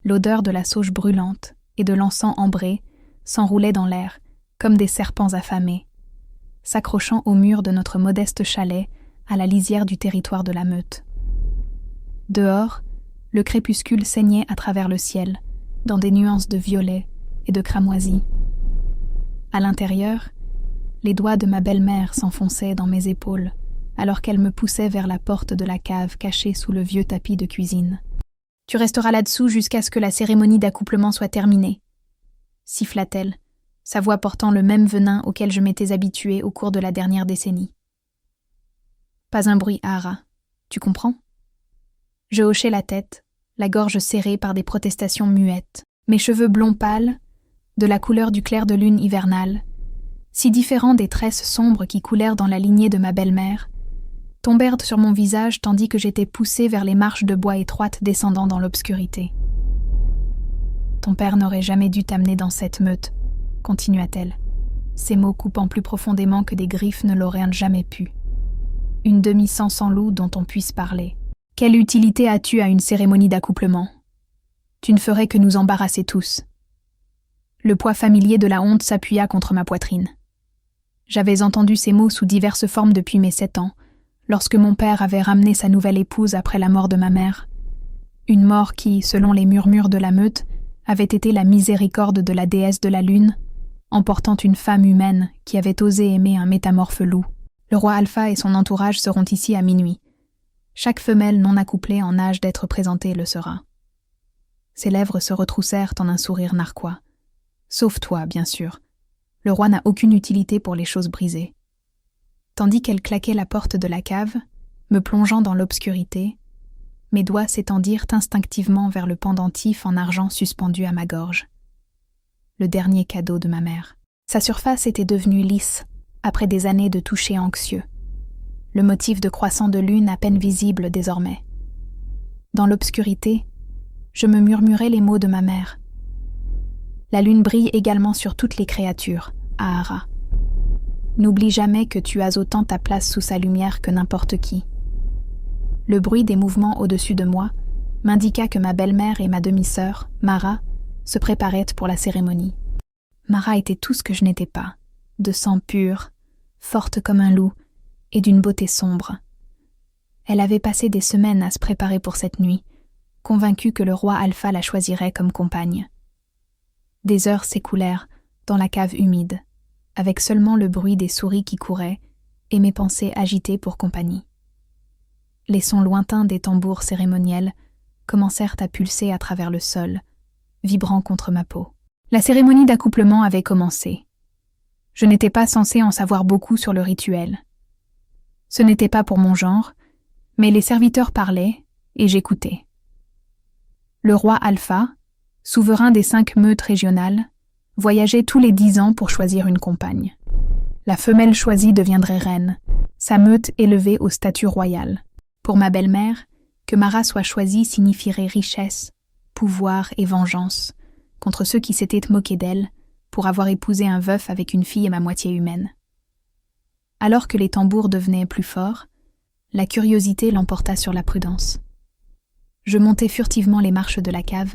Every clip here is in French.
L'odeur de la sauge brûlante et de l'encens ambré s'enroulait dans l'air, comme des serpents affamés, s'accrochant au mur de notre modeste chalet à la lisière du territoire de la Meute. Dehors, le crépuscule saignait à travers le ciel, dans des nuances de violet et de cramoisi. À l'intérieur, les doigts de ma belle-mère s'enfonçaient dans mes épaules, alors qu'elle me poussait vers la porte de la cave cachée sous le vieux tapis de cuisine. « Tu resteras là-dessous jusqu'à ce que la cérémonie d'accouplement soit terminée, » siffla-t-elle, sa voix portant le même venin auquel je m'étais habituée au cours de la dernière décennie. Pas un bruit, Ahara, tu comprends? Je hochai la tête, la gorge serrée par des protestations muettes, mes cheveux blonds pâles, de la couleur du clair de lune hivernale, si différents des tresses sombres qui coulèrent dans la lignée de ma belle-mère, tombèrent sur mon visage tandis que j'étais poussée vers les marches de bois étroites descendant dans l'obscurité. « Ton père n'aurait jamais dû t'amener dans cette meute, » continua-t-elle, ses mots coupant plus profondément que des griffes ne l'auraient jamais pu. « Une demi-sang sans loup dont on puisse parler. Quelle utilité as-tu à une cérémonie d'accouplement? Tu ne ferais que nous embarrasser tous. » Le poids familier de la honte s'appuya contre ma poitrine. J'avais entendu ces mots sous diverses formes depuis mes 7 ans, lorsque mon père avait ramené sa nouvelle épouse après la mort de ma mère. Une mort qui, selon les murmures de la Meute, avait été la miséricorde de la déesse de la lune, emportant une femme humaine qui avait osé aimer un métamorphe loup. Le roi Alpha et son entourage seront ici à minuit. Chaque femelle non accouplée en âge d'être présentée le sera. Ses lèvres se retroussèrent en un sourire narquois. Sauf toi, bien sûr. Le roi n'a aucune utilité pour les choses brisées. Tandis qu'elle claquait la porte de la cave, me plongeant dans l'obscurité, mes doigts s'étendirent instinctivement vers le pendentif en argent suspendu à ma gorge. Le dernier cadeau de ma mère. Sa surface était devenue lisse, après des années de toucher anxieux. Le motif de croissant de lune à peine visible désormais. Dans l'obscurité, je me murmurais les mots de ma mère. La lune brille également sur toutes les créatures, Ahara. N'oublie jamais que tu as autant ta place sous sa lumière que n'importe qui. Le bruit des mouvements au-dessus de moi m'indiqua que ma belle-mère et ma demi-sœur, Mara, se préparaient pour la cérémonie. Mara était tout ce que je n'étais pas, de sang pur, forte comme un loup, et d'une beauté sombre. Elle avait passé des semaines à se préparer pour cette nuit, convaincue que le roi Alpha la choisirait comme compagne. Des heures s'écoulèrent dans la cave humide, avec seulement le bruit des souris qui couraient et mes pensées agitées pour compagnie. Les sons lointains des tambours cérémoniels commencèrent à pulser à travers le sol, vibrant contre ma peau. La cérémonie d'accouplement avait commencé. Je n'étais pas censée en savoir beaucoup sur le rituel. Ce n'était pas pour mon genre, mais les serviteurs parlaient et j'écoutais. Le roi Alpha, souverain des 5 meutes régionales, voyageait tous les 10 ans pour choisir une compagne. La femelle choisie deviendrait reine, sa meute élevée au statut royal. Pour ma belle-mère, que Mara soit choisie signifierait richesse, pouvoir et vengeance contre ceux qui s'étaient moqués d'elle pour avoir épousé un veuf avec une fille à ma moitié humaine. Alors que les tambours devenaient plus forts, la curiosité l'emporta sur la prudence. Je montai furtivement les marches de la cave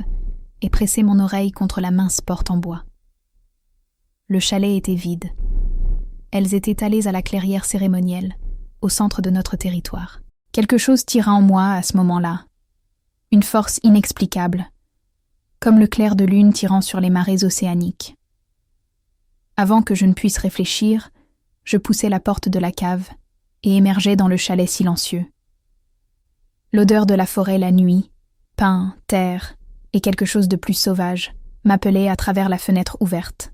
et pressai mon oreille contre la mince porte en bois. Le chalet était vide. Elles étaient allées à la clairière cérémonielle, au centre de notre territoire. Quelque chose tira en moi à ce moment-là. Une force inexplicable, comme le clair de lune tirant sur les marées océaniques. Avant que je ne puisse réfléchir, je poussai la porte de la cave et émergeai dans le chalet silencieux. L'odeur de la forêt la nuit, pin, terre et quelque chose de plus sauvage m'appelait à travers la fenêtre ouverte.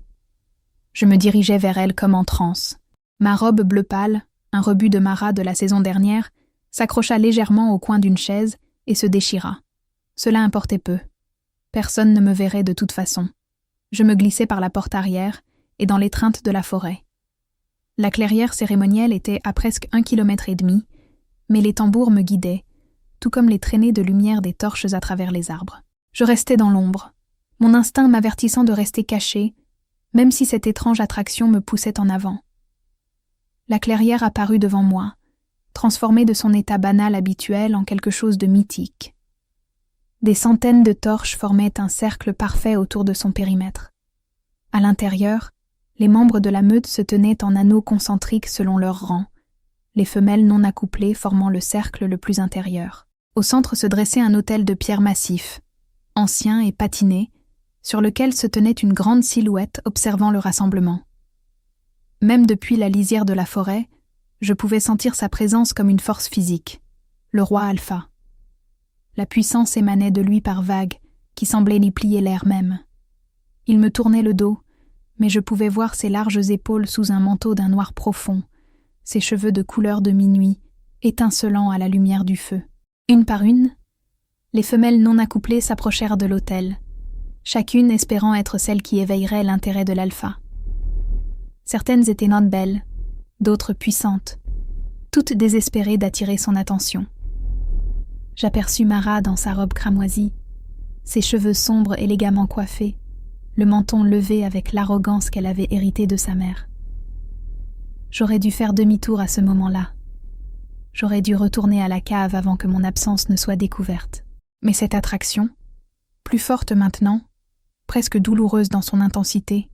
Je me dirigeais vers elle comme en transe. Ma robe bleu pâle, un rebut de Mara de la saison dernière, s'accrocha légèrement au coin d'une chaise et se déchira. Cela importait peu. Personne ne me verrait de toute façon. Je me glissai par la porte arrière et dans l'étreinte de la forêt. La clairière cérémonielle était à presque 1,5 kilomètre, mais les tambours me guidaient, tout comme les traînées de lumière des torches à travers les arbres. Je restais dans l'ombre, mon instinct m'avertissant de rester caché, même si cette étrange attraction me poussait en avant. La clairière apparut devant moi, transformée de son état banal habituel en quelque chose de mythique. Des centaines de torches formaient un cercle parfait autour de son périmètre. À l'intérieur, les membres de la meute se tenaient en anneaux concentriques selon leur rang, les femelles non accouplées formant le cercle le plus intérieur. Au centre se dressait un autel de pierre massif, ancien et patiné, sur lequel se tenait une grande silhouette observant le rassemblement. Même depuis la lisière de la forêt, je pouvais sentir sa présence comme une force physique, le roi Alpha. La puissance émanait de lui par vagues, qui semblaient y plier l'air même. Il me tournait le dos, mais je pouvais voir ses larges épaules sous un manteau d'un noir profond, ses cheveux de couleur de minuit, étincelant à la lumière du feu. Une par une, les femelles non accouplées s'approchèrent de l'autel, chacune espérant être celle qui éveillerait l'intérêt de l'alpha. Certaines étaient non belles, d'autres puissantes, toutes désespérées d'attirer son attention. J'aperçus Mara dans sa robe cramoisie, ses cheveux sombres élégamment coiffés, le menton levé avec l'arrogance qu'elle avait héritée de sa mère. J'aurais dû faire demi-tour à ce moment-là. J'aurais dû retourner à la cave avant que mon absence ne soit découverte. Mais cette attraction, plus forte maintenant, presque douloureuse dans son intensité,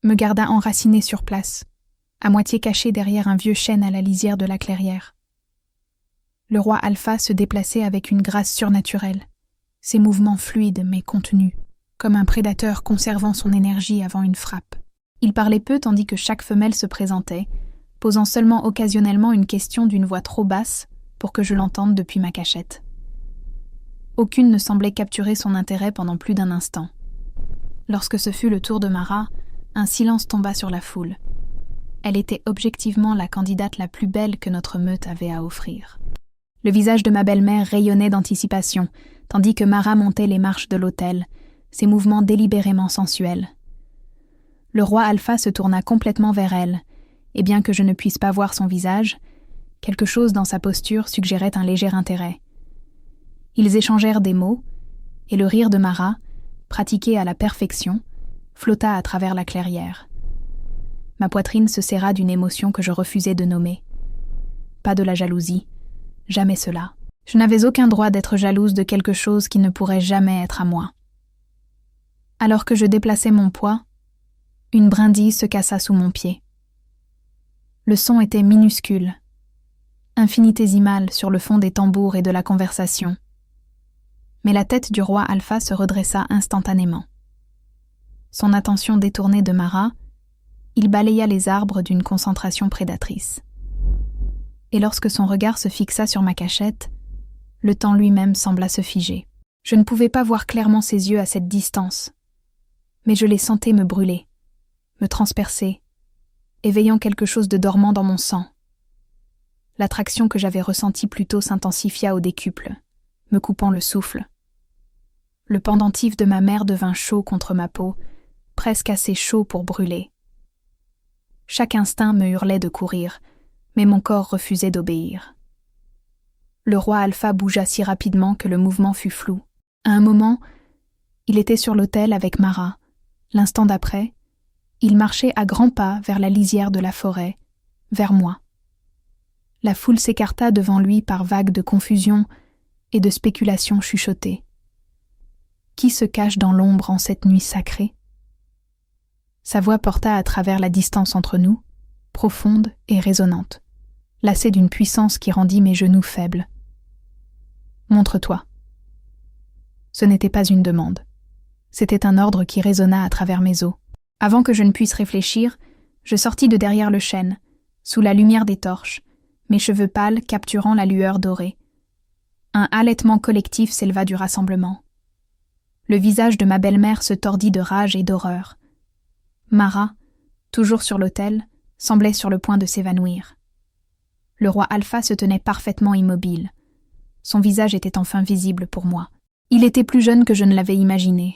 me garda enracinée sur place, à moitié cachée derrière un vieux chêne à la lisière de la clairière. Le roi Alpha se déplaçait avec une grâce surnaturelle, ses mouvements fluides mais contenus, comme un prédateur conservant son énergie avant une frappe. Il parlait peu tandis que chaque femelle se présentait, posant seulement occasionnellement une question d'une voix trop basse pour que je l'entende depuis ma cachette. Aucune ne semblait capturer son intérêt pendant plus d'un instant. Lorsque ce fut le tour de Mara, un silence tomba sur la foule. Elle était objectivement la candidate la plus belle que notre meute avait à offrir. Le visage de ma belle-mère rayonnait d'anticipation, tandis que Mara montait les marches de l'autel, ses mouvements délibérément sensuels. Le roi Alpha se tourna complètement vers elle, et bien que je ne puisse pas voir son visage, quelque chose dans sa posture suggérait un léger intérêt. Ils échangèrent des mots, et le rire de Mara, pratiqué à la perfection, flotta à travers la clairière. Ma poitrine se serra d'une émotion que je refusais de nommer. Pas de la jalousie, jamais cela. Je n'avais aucun droit d'être jalouse de quelque chose qui ne pourrait jamais être à moi. Alors que je déplaçais mon poids, une brindille se cassa sous mon pied. Le son était minuscule, infinitésimal sur le fond des tambours et de la conversation. Mais la tête du roi Alpha se redressa instantanément. Son attention détournée de Mara, il balaya les arbres d'une concentration prédatrice. Et lorsque son regard se fixa sur ma cachette, le temps lui-même sembla se figer. Je ne pouvais pas voir clairement ses yeux à cette distance, mais je les sentais me brûler, me transpercer, éveillant quelque chose de dormant dans mon sang. L'attraction que j'avais ressentie plus tôt s'intensifia au décuple, me coupant le souffle. Le pendentif de ma mère devint chaud contre ma peau, presque assez chaud pour brûler. Chaque instinct me hurlait de courir, mais mon corps refusait d'obéir. Le roi Alpha bougea si rapidement que le mouvement fut flou. À un moment, il était sur l'autel avec Mara. L'instant d'après, il marchait à grands pas vers la lisière de la forêt, vers moi. La foule s'écarta devant lui par vagues de confusion et de spéculation chuchotées. Qui se cache dans l'ombre en cette nuit sacrée? Sa voix porta à travers la distance entre nous, profonde et résonnante, lassée d'une puissance qui rendit mes genoux faibles. Montre-toi. Ce n'était pas une demande. C'était un ordre qui résonna à travers mes os. Avant que je ne puisse réfléchir, je sortis de derrière le chêne, sous la lumière des torches, mes cheveux pâles capturant la lueur dorée. Un halètement collectif s'éleva du rassemblement. Le visage de ma belle-mère se tordit de rage et d'horreur. Mara, toujours sur l'autel, semblait sur le point de s'évanouir. Le roi Alpha se tenait parfaitement immobile. Son visage était enfin visible pour moi. Il était plus jeune que je ne l'avais imaginé.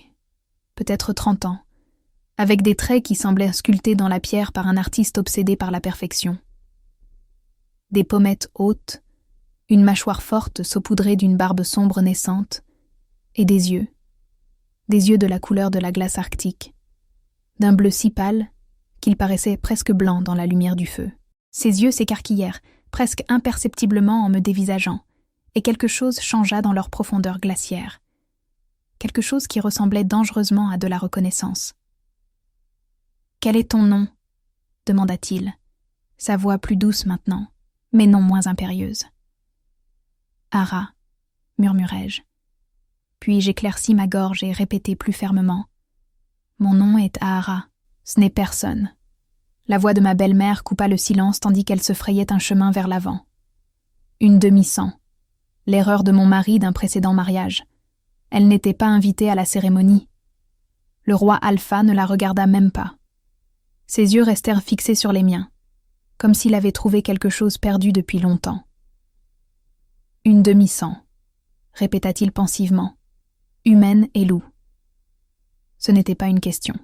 Peut-être 30 ans, avec des traits qui semblaient sculptés dans la pierre par un artiste obsédé par la perfection. Des pommettes hautes, une mâchoire forte saupoudrée d'une barbe sombre naissante, et des yeux de la couleur de la glace arctique, d'un bleu si pâle qu'il paraissait presque blanc dans la lumière du feu. Ses yeux s'écarquillèrent, presque imperceptiblement en me dévisageant, et quelque chose changea dans leur profondeur glaciaire. quelque chose qui ressemblait dangereusement à de la reconnaissance. « Quel est ton nom » demanda-t-il, sa voix plus douce maintenant, mais non moins impérieuse. « Ara » murmurai-je. Puis j'éclaircis ma gorge et répétai plus fermement. « Mon nom est Ahara, ce n'est personne. » La voix de ma belle-mère coupa le silence tandis qu'elle se frayait un chemin vers l'avant. Une demi-sang. L'erreur de mon mari d'un précédent mariage. Elle n'était pas invitée à la cérémonie. Le roi Alpha ne la regarda même pas. Ses yeux restèrent fixés sur les miens, comme s'il avait trouvé quelque chose perdu depuis longtemps. Une demi-sang, répéta-t-il pensivement, humaine et loup. Ce n'était pas une question.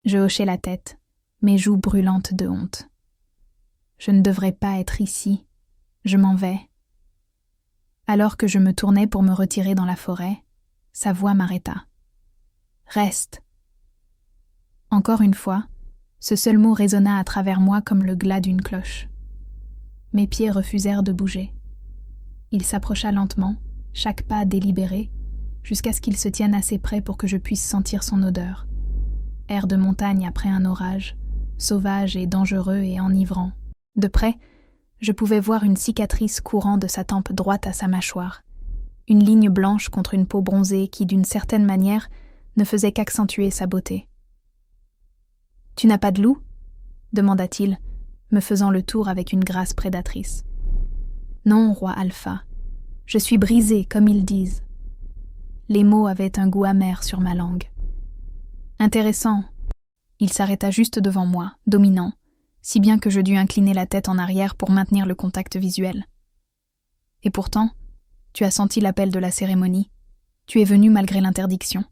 Je hochai la tête, mes joues brûlantes de honte. Je ne devrais pas être ici. Je m'en vais. Alors que je me tournais pour me retirer dans la forêt, sa voix m'arrêta. « Reste !» Encore une fois, ce seul mot résonna à travers moi comme le glas d'une cloche. Mes pieds refusèrent de bouger. Il s'approcha lentement, chaque pas délibéré, jusqu'à ce qu'il se tienne assez près pour que je puisse sentir son odeur. Air de montagne après un orage, sauvage et dangereux et enivrant. De près, je pouvais voir une cicatrice courant de sa tempe droite à sa mâchoire, une ligne blanche contre une peau bronzée qui, d'une certaine manière, ne faisait qu'accentuer sa beauté. « Tu n'as pas de loup ?» demanda-t-il, me faisant le tour avec une grâce prédatrice. « Non, roi Alpha, je suis brisé, comme ils disent. » Les mots avaient un goût amer sur ma langue. « Intéressant. » Il s'arrêta juste devant moi, dominant, si bien que je dus incliner la tête en arrière pour maintenir le contact visuel. « Et pourtant, tu as senti l'appel de la cérémonie. Tu es venu malgré l'interdiction. »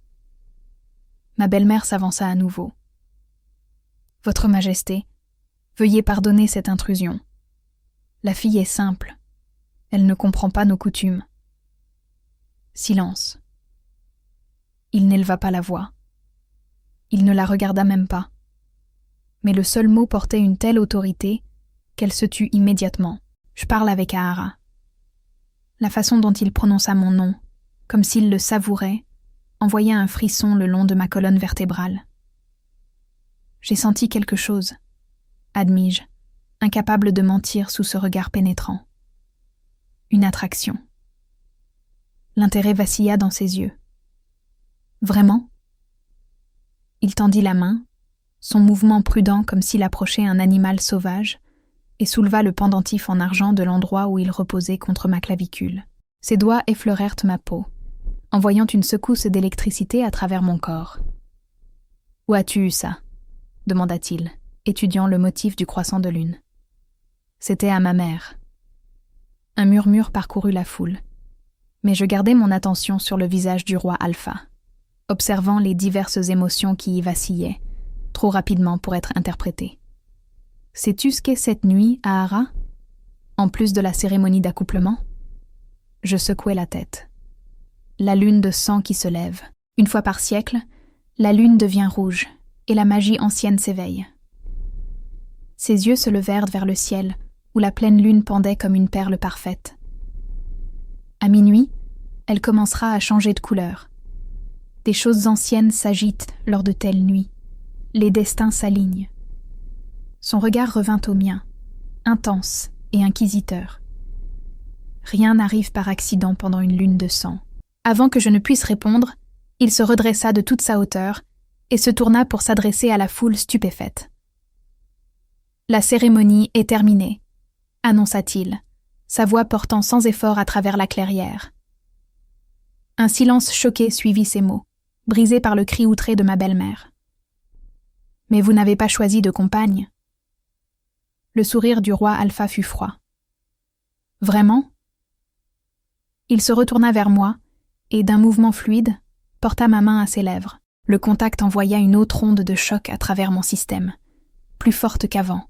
Ma belle-mère s'avança à nouveau. « Votre Majesté, veuillez pardonner cette intrusion. La fille est simple. Elle ne comprend pas nos coutumes. » Silence. Il n'éleva pas la voix. Il ne la regarda même pas. Mais le seul mot portait une telle autorité qu'elle se tut immédiatement. Je parle avec Ahara. La façon dont il prononça mon nom, comme s'il le savourait, envoya un frisson le long de ma colonne vertébrale. J'ai senti quelque chose, admis-je, incapable de mentir sous ce regard pénétrant. Une attraction. L'intérêt vacilla dans ses yeux. Vraiment ? Il tendit la main, son mouvement prudent comme s'il approchait un animal sauvage, et souleva le pendentif en argent de l'endroit où il reposait contre ma clavicule. Ses doigts effleurèrent ma peau, envoyant une secousse d'électricité à travers mon corps. « Où as-tu eu ça ?» demanda-t-il, étudiant le motif du croissant de lune. « C'était à ma mère. » Un murmure parcourut la foule, mais je gardai mon attention sur le visage du roi Alpha, observant les diverses émotions qui y vacillaient, trop rapidement pour être interprétées. « Sais-tu ce qu'est cette nuit, Ahara, en plus de la cérémonie d'accouplement ?» Je secouai la tête. La lune de sang qui se lève. Une fois par siècle, la lune devient rouge, et la magie ancienne s'éveille. Ses yeux se levèrent vers le ciel, où la pleine lune pendait comme une perle parfaite. À minuit, elle commencera à changer de couleur. Des choses anciennes s'agitent lors de telles nuits. Les destins s'alignent. Son regard revint au mien, intense et inquisiteur. Rien n'arrive par accident pendant une lune de sang. Avant que je ne puisse répondre, il se redressa de toute sa hauteur et se tourna pour s'adresser à la foule stupéfaite. « La cérémonie est terminée », annonça-t-il, sa voix portant sans effort à travers la clairière. Un silence choqué suivit ces mots, brisé par le cri outré de ma belle-mère. « Mais vous n'avez pas choisi de compagne ?» Le sourire du roi Alpha fut froid. « Vraiment ?» Il se retourna vers moi et, d'un mouvement fluide, porta ma main à ses lèvres. Le contact envoya une autre onde de choc à travers mon système, plus forte qu'avant,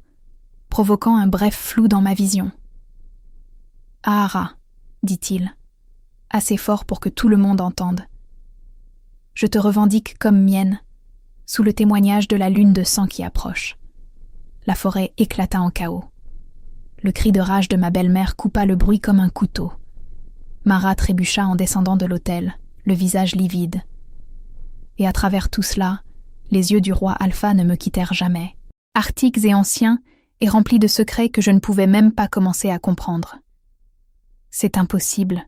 provoquant un bref flou dans ma vision. « Ahara », dit-il, assez fort pour que tout le monde entende. « Je te revendique comme mienne, sous le témoignage de la lune de sang qui approche. » La forêt éclata en chaos. Le cri de rage de ma belle-mère coupa le bruit comme un couteau. Mara trébucha en descendant de l'autel, le visage livide. Et à travers tout cela, les yeux du roi Alpha ne me quittèrent jamais. Arctiques et anciens, et remplis de secrets que je ne pouvais même pas commencer à comprendre. « C'est impossible, »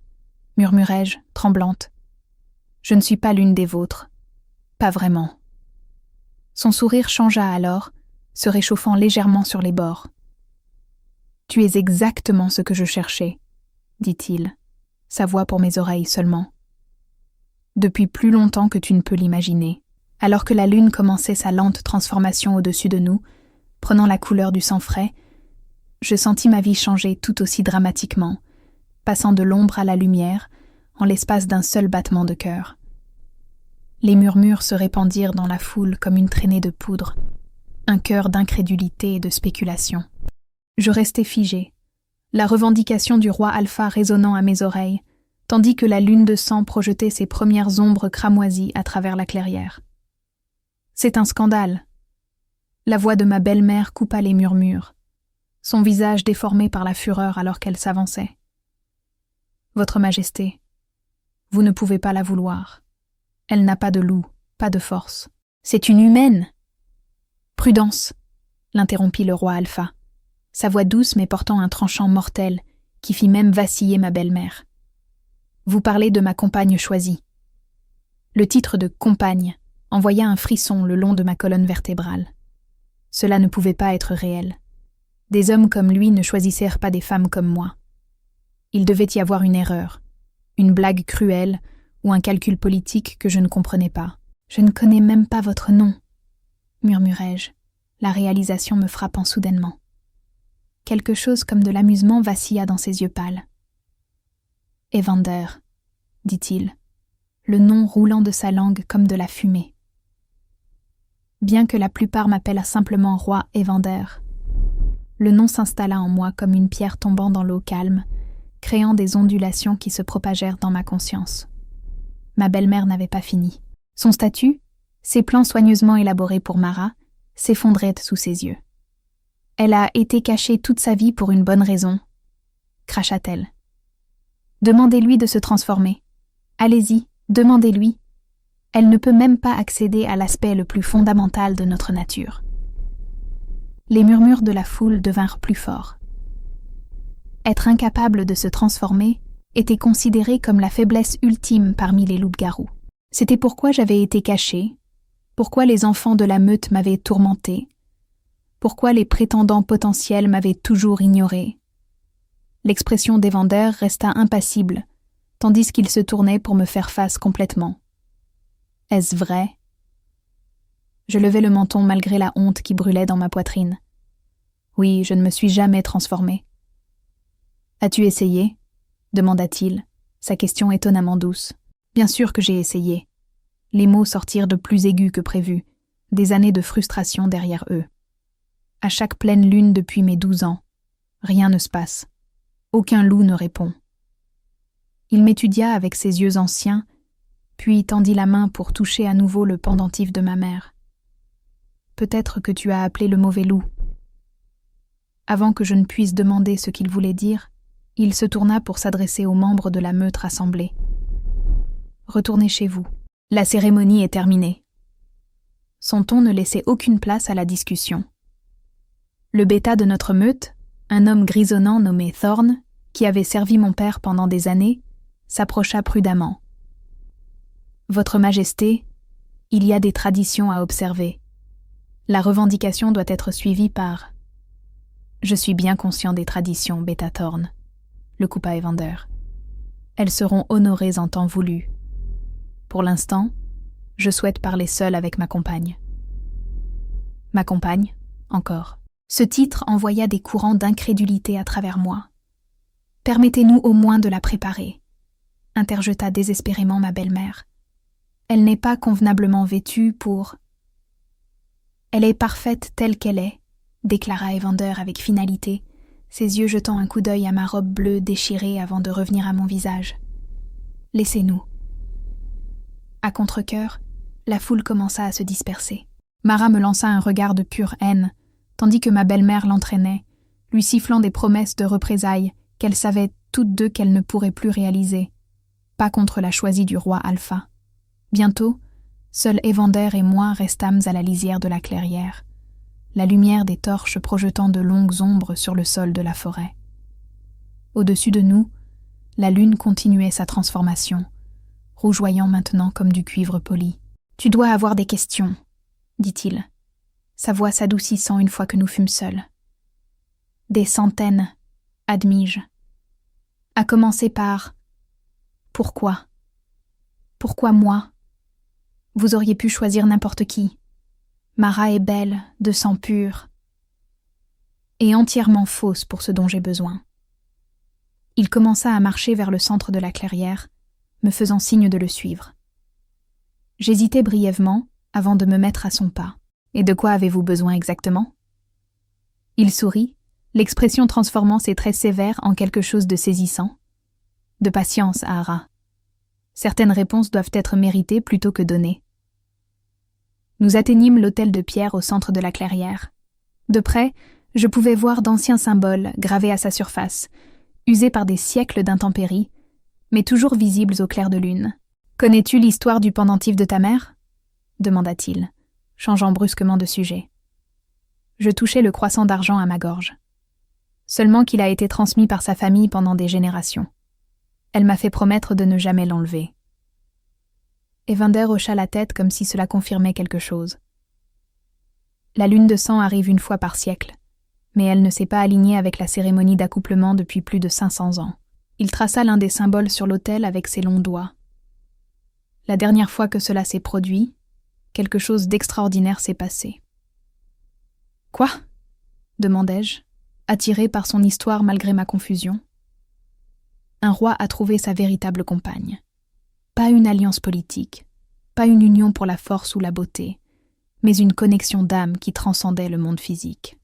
murmurai-je, tremblante. « Je ne suis pas l'une des vôtres. Pas vraiment. » Son sourire changea alors, se réchauffant légèrement sur les bords. « Tu es exactement ce que je cherchais, » dit-il, sa voix pour mes oreilles seulement. « Depuis plus longtemps que tu ne peux l'imaginer. » Alors que la lune commençait sa lente transformation au-dessus de nous, prenant la couleur du sang frais, je sentis ma vie changer tout aussi dramatiquement, passant de l'ombre à la lumière, en l'espace d'un seul battement de cœur. Les murmures se répandirent dans la foule comme une traînée de poudre, un chœur d'incrédulité et de spéculation. Je restai figé, la revendication du roi Alpha résonnant à mes oreilles, tandis que la lune de sang projetait ses premières ombres cramoisies à travers la clairière. « C'est un scandale !» La voix de ma belle-mère coupa les murmures, son visage déformé par la fureur alors qu'elle s'avançait. « Votre Majesté, vous ne pouvez pas la vouloir. Elle n'a pas de loup, pas de force. C'est une humaine !»« Prudence !» l'interrompit le roi Alpha, sa voix douce mais portant un tranchant mortel qui fit même vaciller ma belle-mère. « Vous parlez de ma compagne choisie. » Le titre de « compagne » envoya un frisson le long de ma colonne vertébrale. Cela ne pouvait pas être réel. Des hommes comme lui ne choisissèrent pas des femmes comme moi. Il devait y avoir une erreur, une blague cruelle ou un calcul politique que je ne comprenais pas. « Je ne connais même pas votre nom », murmurai-je, la réalisation me frappant soudainement. Quelque chose comme de l'amusement vacilla dans ses yeux pâles. « Evander », dit-il, le nom roulant de sa langue comme de la fumée. Bien que la plupart m'appellent simplement roi Evander, le nom s'installa en moi comme une pierre tombant dans l'eau calme, créant des ondulations qui se propagèrent dans ma conscience. Ma belle-mère n'avait pas fini. Son statut, ses plans soigneusement élaborés pour Mara, s'effondraient sous ses yeux. « Elle a été cachée toute sa vie pour une bonne raison, » cracha-t-elle. « Demandez-lui de se transformer. Allez-y, demandez-lui. Elle ne peut même pas accéder à l'aspect le plus fondamental de notre nature. » Les murmures de la foule devinrent plus forts. Être incapable de se transformer était considéré comme la faiblesse ultime parmi les loups-garous. C'était pourquoi j'avais été cachée, pourquoi les enfants de la meute m'avaient tourmentée, pourquoi les prétendants potentiels m'avaient toujours ignorée. L'expression d'Evander resta impassible, tandis qu'il se tournait pour me faire face complètement. Est-ce vrai? Je levai le menton malgré la honte qui brûlait dans ma poitrine. Oui, je ne me suis jamais transformée. « As-tu essayé ?» demanda-t-il, sa question étonnamment douce. Bien sûr que j'ai essayé. Les mots sortirent de plus aigus que prévu, des années de frustration derrière eux. À chaque pleine lune depuis mes 12 ans, rien ne se passe. Aucun loup ne répond. Il m'étudia avec ses yeux anciens, puis tendit la main pour toucher à nouveau le pendentif de ma mère. « Peut-être que tu as appelé le mauvais loup. » Avant que je ne puisse demander ce qu'il voulait dire, il se tourna pour s'adresser aux membres de la meute rassemblée. « Retournez chez vous. La cérémonie est terminée. » Son ton ne laissait aucune place à la discussion. Le bêta de notre meute, un homme grisonnant nommé Thorn, qui avait servi mon père pendant des années, s'approcha prudemment. « Votre Majesté, il y a des traditions à observer. La revendication doit être suivie par... » « Je suis bien conscient des traditions, bêta Thorn, » le coupa Evander. « Elles seront honorées en temps voulu. Pour l'instant, je souhaite parler seul avec ma compagne. » Ma compagne, encore. Ce titre envoya des courants d'incrédulité à travers moi. « Permettez-nous au moins de la préparer, » interjeta désespérément ma belle-mère. « Elle n'est pas convenablement vêtue pour... » « Elle est parfaite telle qu'elle est, » déclara Evander avec finalité, ses yeux jetant un coup d'œil à ma robe bleue déchirée avant de revenir à mon visage. « Laissez-nous. » À contre-cœur, la foule commença à se disperser. Mara me lança un regard de pure haine, tandis que ma belle-mère l'entraînait, lui sifflant des promesses de représailles qu'elles savaient toutes deux qu'elles ne pourraient plus réaliser, pas contre la choisie du roi Alpha. Bientôt, Seuls Evander et moi restâmes à la lisière de la clairière, la lumière des torches projetant de longues ombres sur le sol de la forêt. Au-dessus de nous, la lune continuait sa transformation, rougeoyant maintenant comme du cuivre poli. « Tu dois avoir des questions, » dit-il, sa voix s'adoucissant une fois que nous fûmes seuls. « Des centaines, admis-je. À commencer par « Pourquoi ? Pourquoi moi ? Vous auriez pu choisir n'importe qui. Mara est belle, de sang pur, et entièrement fausse pour ce dont j'ai besoin. » Il commença à marcher vers le centre de la clairière, me faisant signe de le suivre. J'hésitai brièvement avant de me mettre à son pas. « Et de quoi avez-vous besoin exactement ?» Il sourit, l'expression transformant ses traits sévères en quelque chose de saisissant. « De patience, Ahara. Certaines réponses doivent être méritées plutôt que données. » Nous atteignîmes l'autel de pierre au centre de la clairière. De près, je pouvais voir d'anciens symboles gravés à sa surface, usés par des siècles d'intempéries, mais toujours visibles au clair de lune. « Connais-tu l'histoire du pendentif de ta mère ?» demanda-t-il, changeant brusquement de sujet. Je touchai le croissant d'argent à ma gorge. Seulement qu'il a été transmis par sa famille pendant des générations. Elle m'a fait promettre de ne jamais l'enlever. Evander hocha la tête comme si cela confirmait quelque chose. La lune de sang arrive une fois par siècle, mais elle ne s'est pas alignée avec la cérémonie d'accouplement depuis plus de 500 ans. Il traça l'un des symboles sur l'autel avec ses longs doigts. La dernière fois que cela s'est produit, quelque chose d'extraordinaire s'est passé. « Quoi ?» demandai-je, attiré par son histoire malgré ma confusion. Un roi a trouvé sa véritable compagne. Pas une alliance politique, pas une union pour la force ou la beauté, mais une connexion d'âme qui transcendait le monde physique.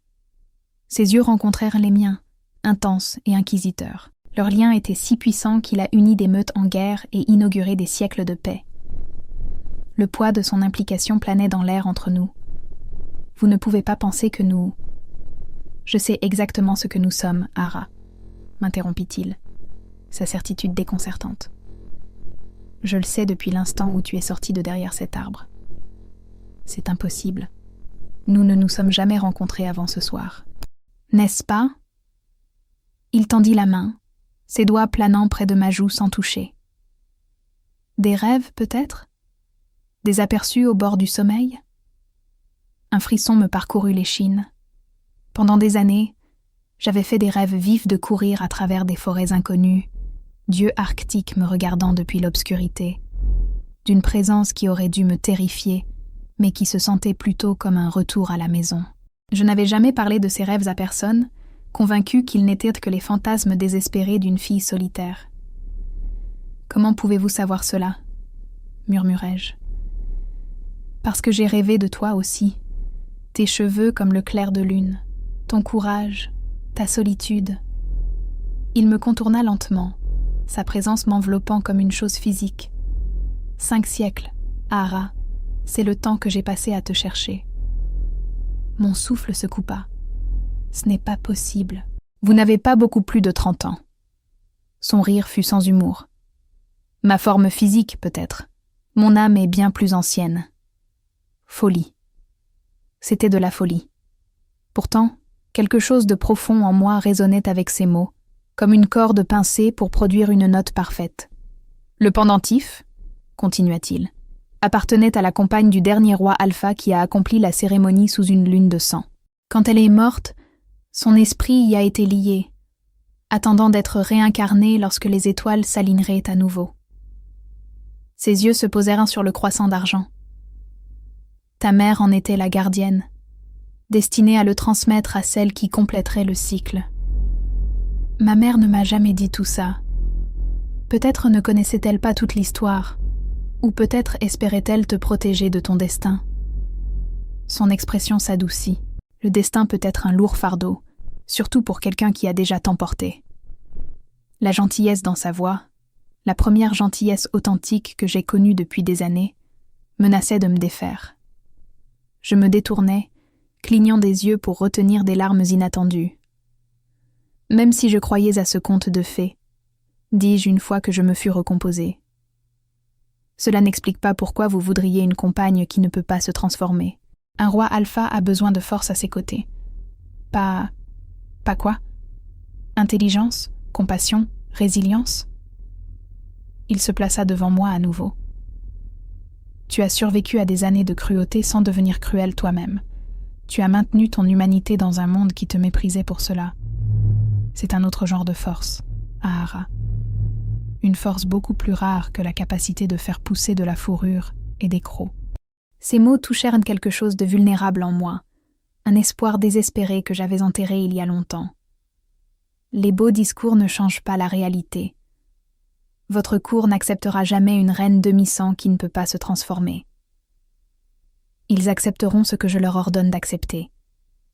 Ses yeux rencontrèrent les miens, intenses et inquisiteurs. Leur lien était si puissant qu'il a uni des meutes en guerre et inauguré des siècles de paix. Le poids de son implication planait dans l'air entre nous. Vous ne pouvez pas penser que nous... Je sais exactement ce que nous sommes, Ahara, m'interrompit-il, sa certitude déconcertante. Je le sais depuis l'instant où tu es sorti de derrière cet arbre. C'est impossible. Nous ne nous sommes jamais rencontrés avant ce soir. N'est-ce pas ? Il tendit la main, ses doigts planant près de ma joue sans toucher. Des rêves, peut-être ? Des aperçus au bord du sommeil ? Un frisson me parcourut l'échine. Pendant des années, j'avais fait des rêves vifs de courir à travers des forêts inconnues, Dieu arctique me regardant depuis l'obscurité, d'une présence qui aurait dû me terrifier, mais qui se sentait plutôt comme un retour à la maison. Je n'avais jamais parlé de ces rêves à personne, convaincu qu'ils n'étaient que les fantasmes désespérés d'une fille solitaire. « Comment pouvez-vous savoir cela ?» murmurai-je. « Parce que j'ai rêvé de toi aussi, tes cheveux comme le clair de lune, ton courage, ta solitude. » Il me contourna lentement, sa présence m'enveloppant comme une chose physique. 5 siècles, Ahara, c'est le temps que j'ai passé à te chercher. Mon souffle se coupa. Ce n'est pas possible. Vous n'avez pas beaucoup plus de 30 ans. Son rire fut sans humour. Ma forme physique, peut-être. Mon âme est bien plus ancienne. Folie. C'était de la folie. Pourtant, quelque chose de profond en moi résonnait avec ces mots, comme une corde pincée pour produire une note parfaite. Le pendentif, continua-t-il, appartenait à la compagne du dernier roi Alpha qui a accompli la cérémonie sous une lune de sang. Quand elle est morte, son esprit y a été lié, attendant d'être réincarné lorsque les étoiles s'aligneraient à nouveau. Ses yeux se posèrent sur le croissant d'argent. Ta mère en était la gardienne, destinée à le transmettre à celle qui compléterait le cycle. Ma mère ne m'a jamais dit tout ça. Peut-être ne connaissait-elle pas toute l'histoire, ou peut-être espérait-elle te protéger de ton destin. Son expression s'adoucit. Le destin peut être un lourd fardeau, surtout pour quelqu'un qui a déjà tant porté. La gentillesse dans sa voix, la première gentillesse authentique que j'ai connue depuis des années, menaçait de me défaire. Je me détournai, clignant des yeux pour retenir des larmes inattendues. Même si je croyais à ce conte de fées, dis-je une fois que je me fus recomposée. Cela n'explique pas pourquoi vous voudriez une compagne qui ne peut pas se transformer. Un roi alpha a besoin de force à ses côtés. Pas quoi? Intelligence, compassion, résilience? Il se plaça devant moi à nouveau. Tu as survécu à des années de cruauté sans devenir cruel toi-même. Tu as maintenu ton humanité dans un monde qui te méprisait pour cela. C'est un autre genre de force, Ahara. Une force beaucoup plus rare que la capacité de faire pousser de la fourrure et des crocs. Ces mots touchèrent quelque chose de vulnérable en moi, un espoir désespéré que j'avais enterré il y a longtemps. Les beaux discours ne changent pas la réalité. Votre cour n'acceptera jamais une reine demi-sang qui ne peut pas se transformer. Ils accepteront ce que je leur ordonne d'accepter,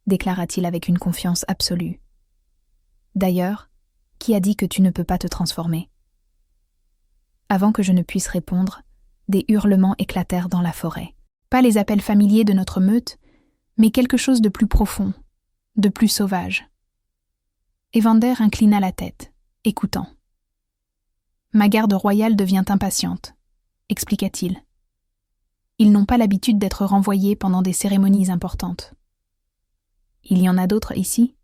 déclara-t-il avec une confiance absolue. D'ailleurs, qui a dit que tu ne peux pas te transformer? Avant que je ne puisse répondre, des hurlements éclatèrent dans la forêt. Pas les appels familiers de notre meute, mais quelque chose de plus profond, de plus sauvage. Evander inclina la tête, écoutant. Ma garde royale devient impatiente, expliqua-t-il. Ils n'ont pas l'habitude d'être renvoyés pendant des cérémonies importantes. Il y en a d'autres ici?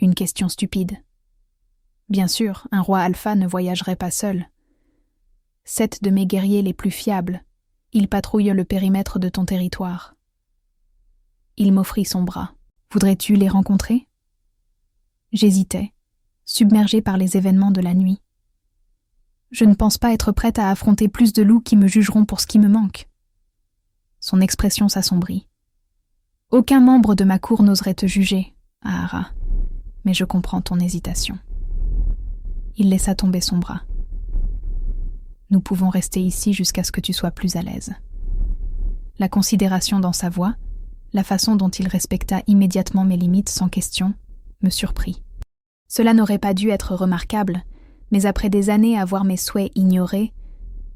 Une question stupide. Bien sûr, un roi alpha ne voyagerait pas seul. 7 de mes guerriers les plus fiables, ils patrouillent le périmètre de ton territoire. Il m'offrit son bras. Voudrais-tu les rencontrer? J'hésitais, submergée par les événements de la nuit. Je ne pense pas être prête à affronter plus de loups qui me jugeront pour ce qui me manque. Son expression s'assombrit. Aucun membre de ma cour n'oserait te juger, Ahara, mais je comprends ton hésitation. Il laissa tomber son bras. Nous pouvons rester ici jusqu'à ce que tu sois plus à l'aise. La considération dans sa voix, la façon dont il respecta immédiatement mes limites sans question, me surprit. Cela n'aurait pas dû être remarquable, mais après des années à voir mes souhaits ignorés,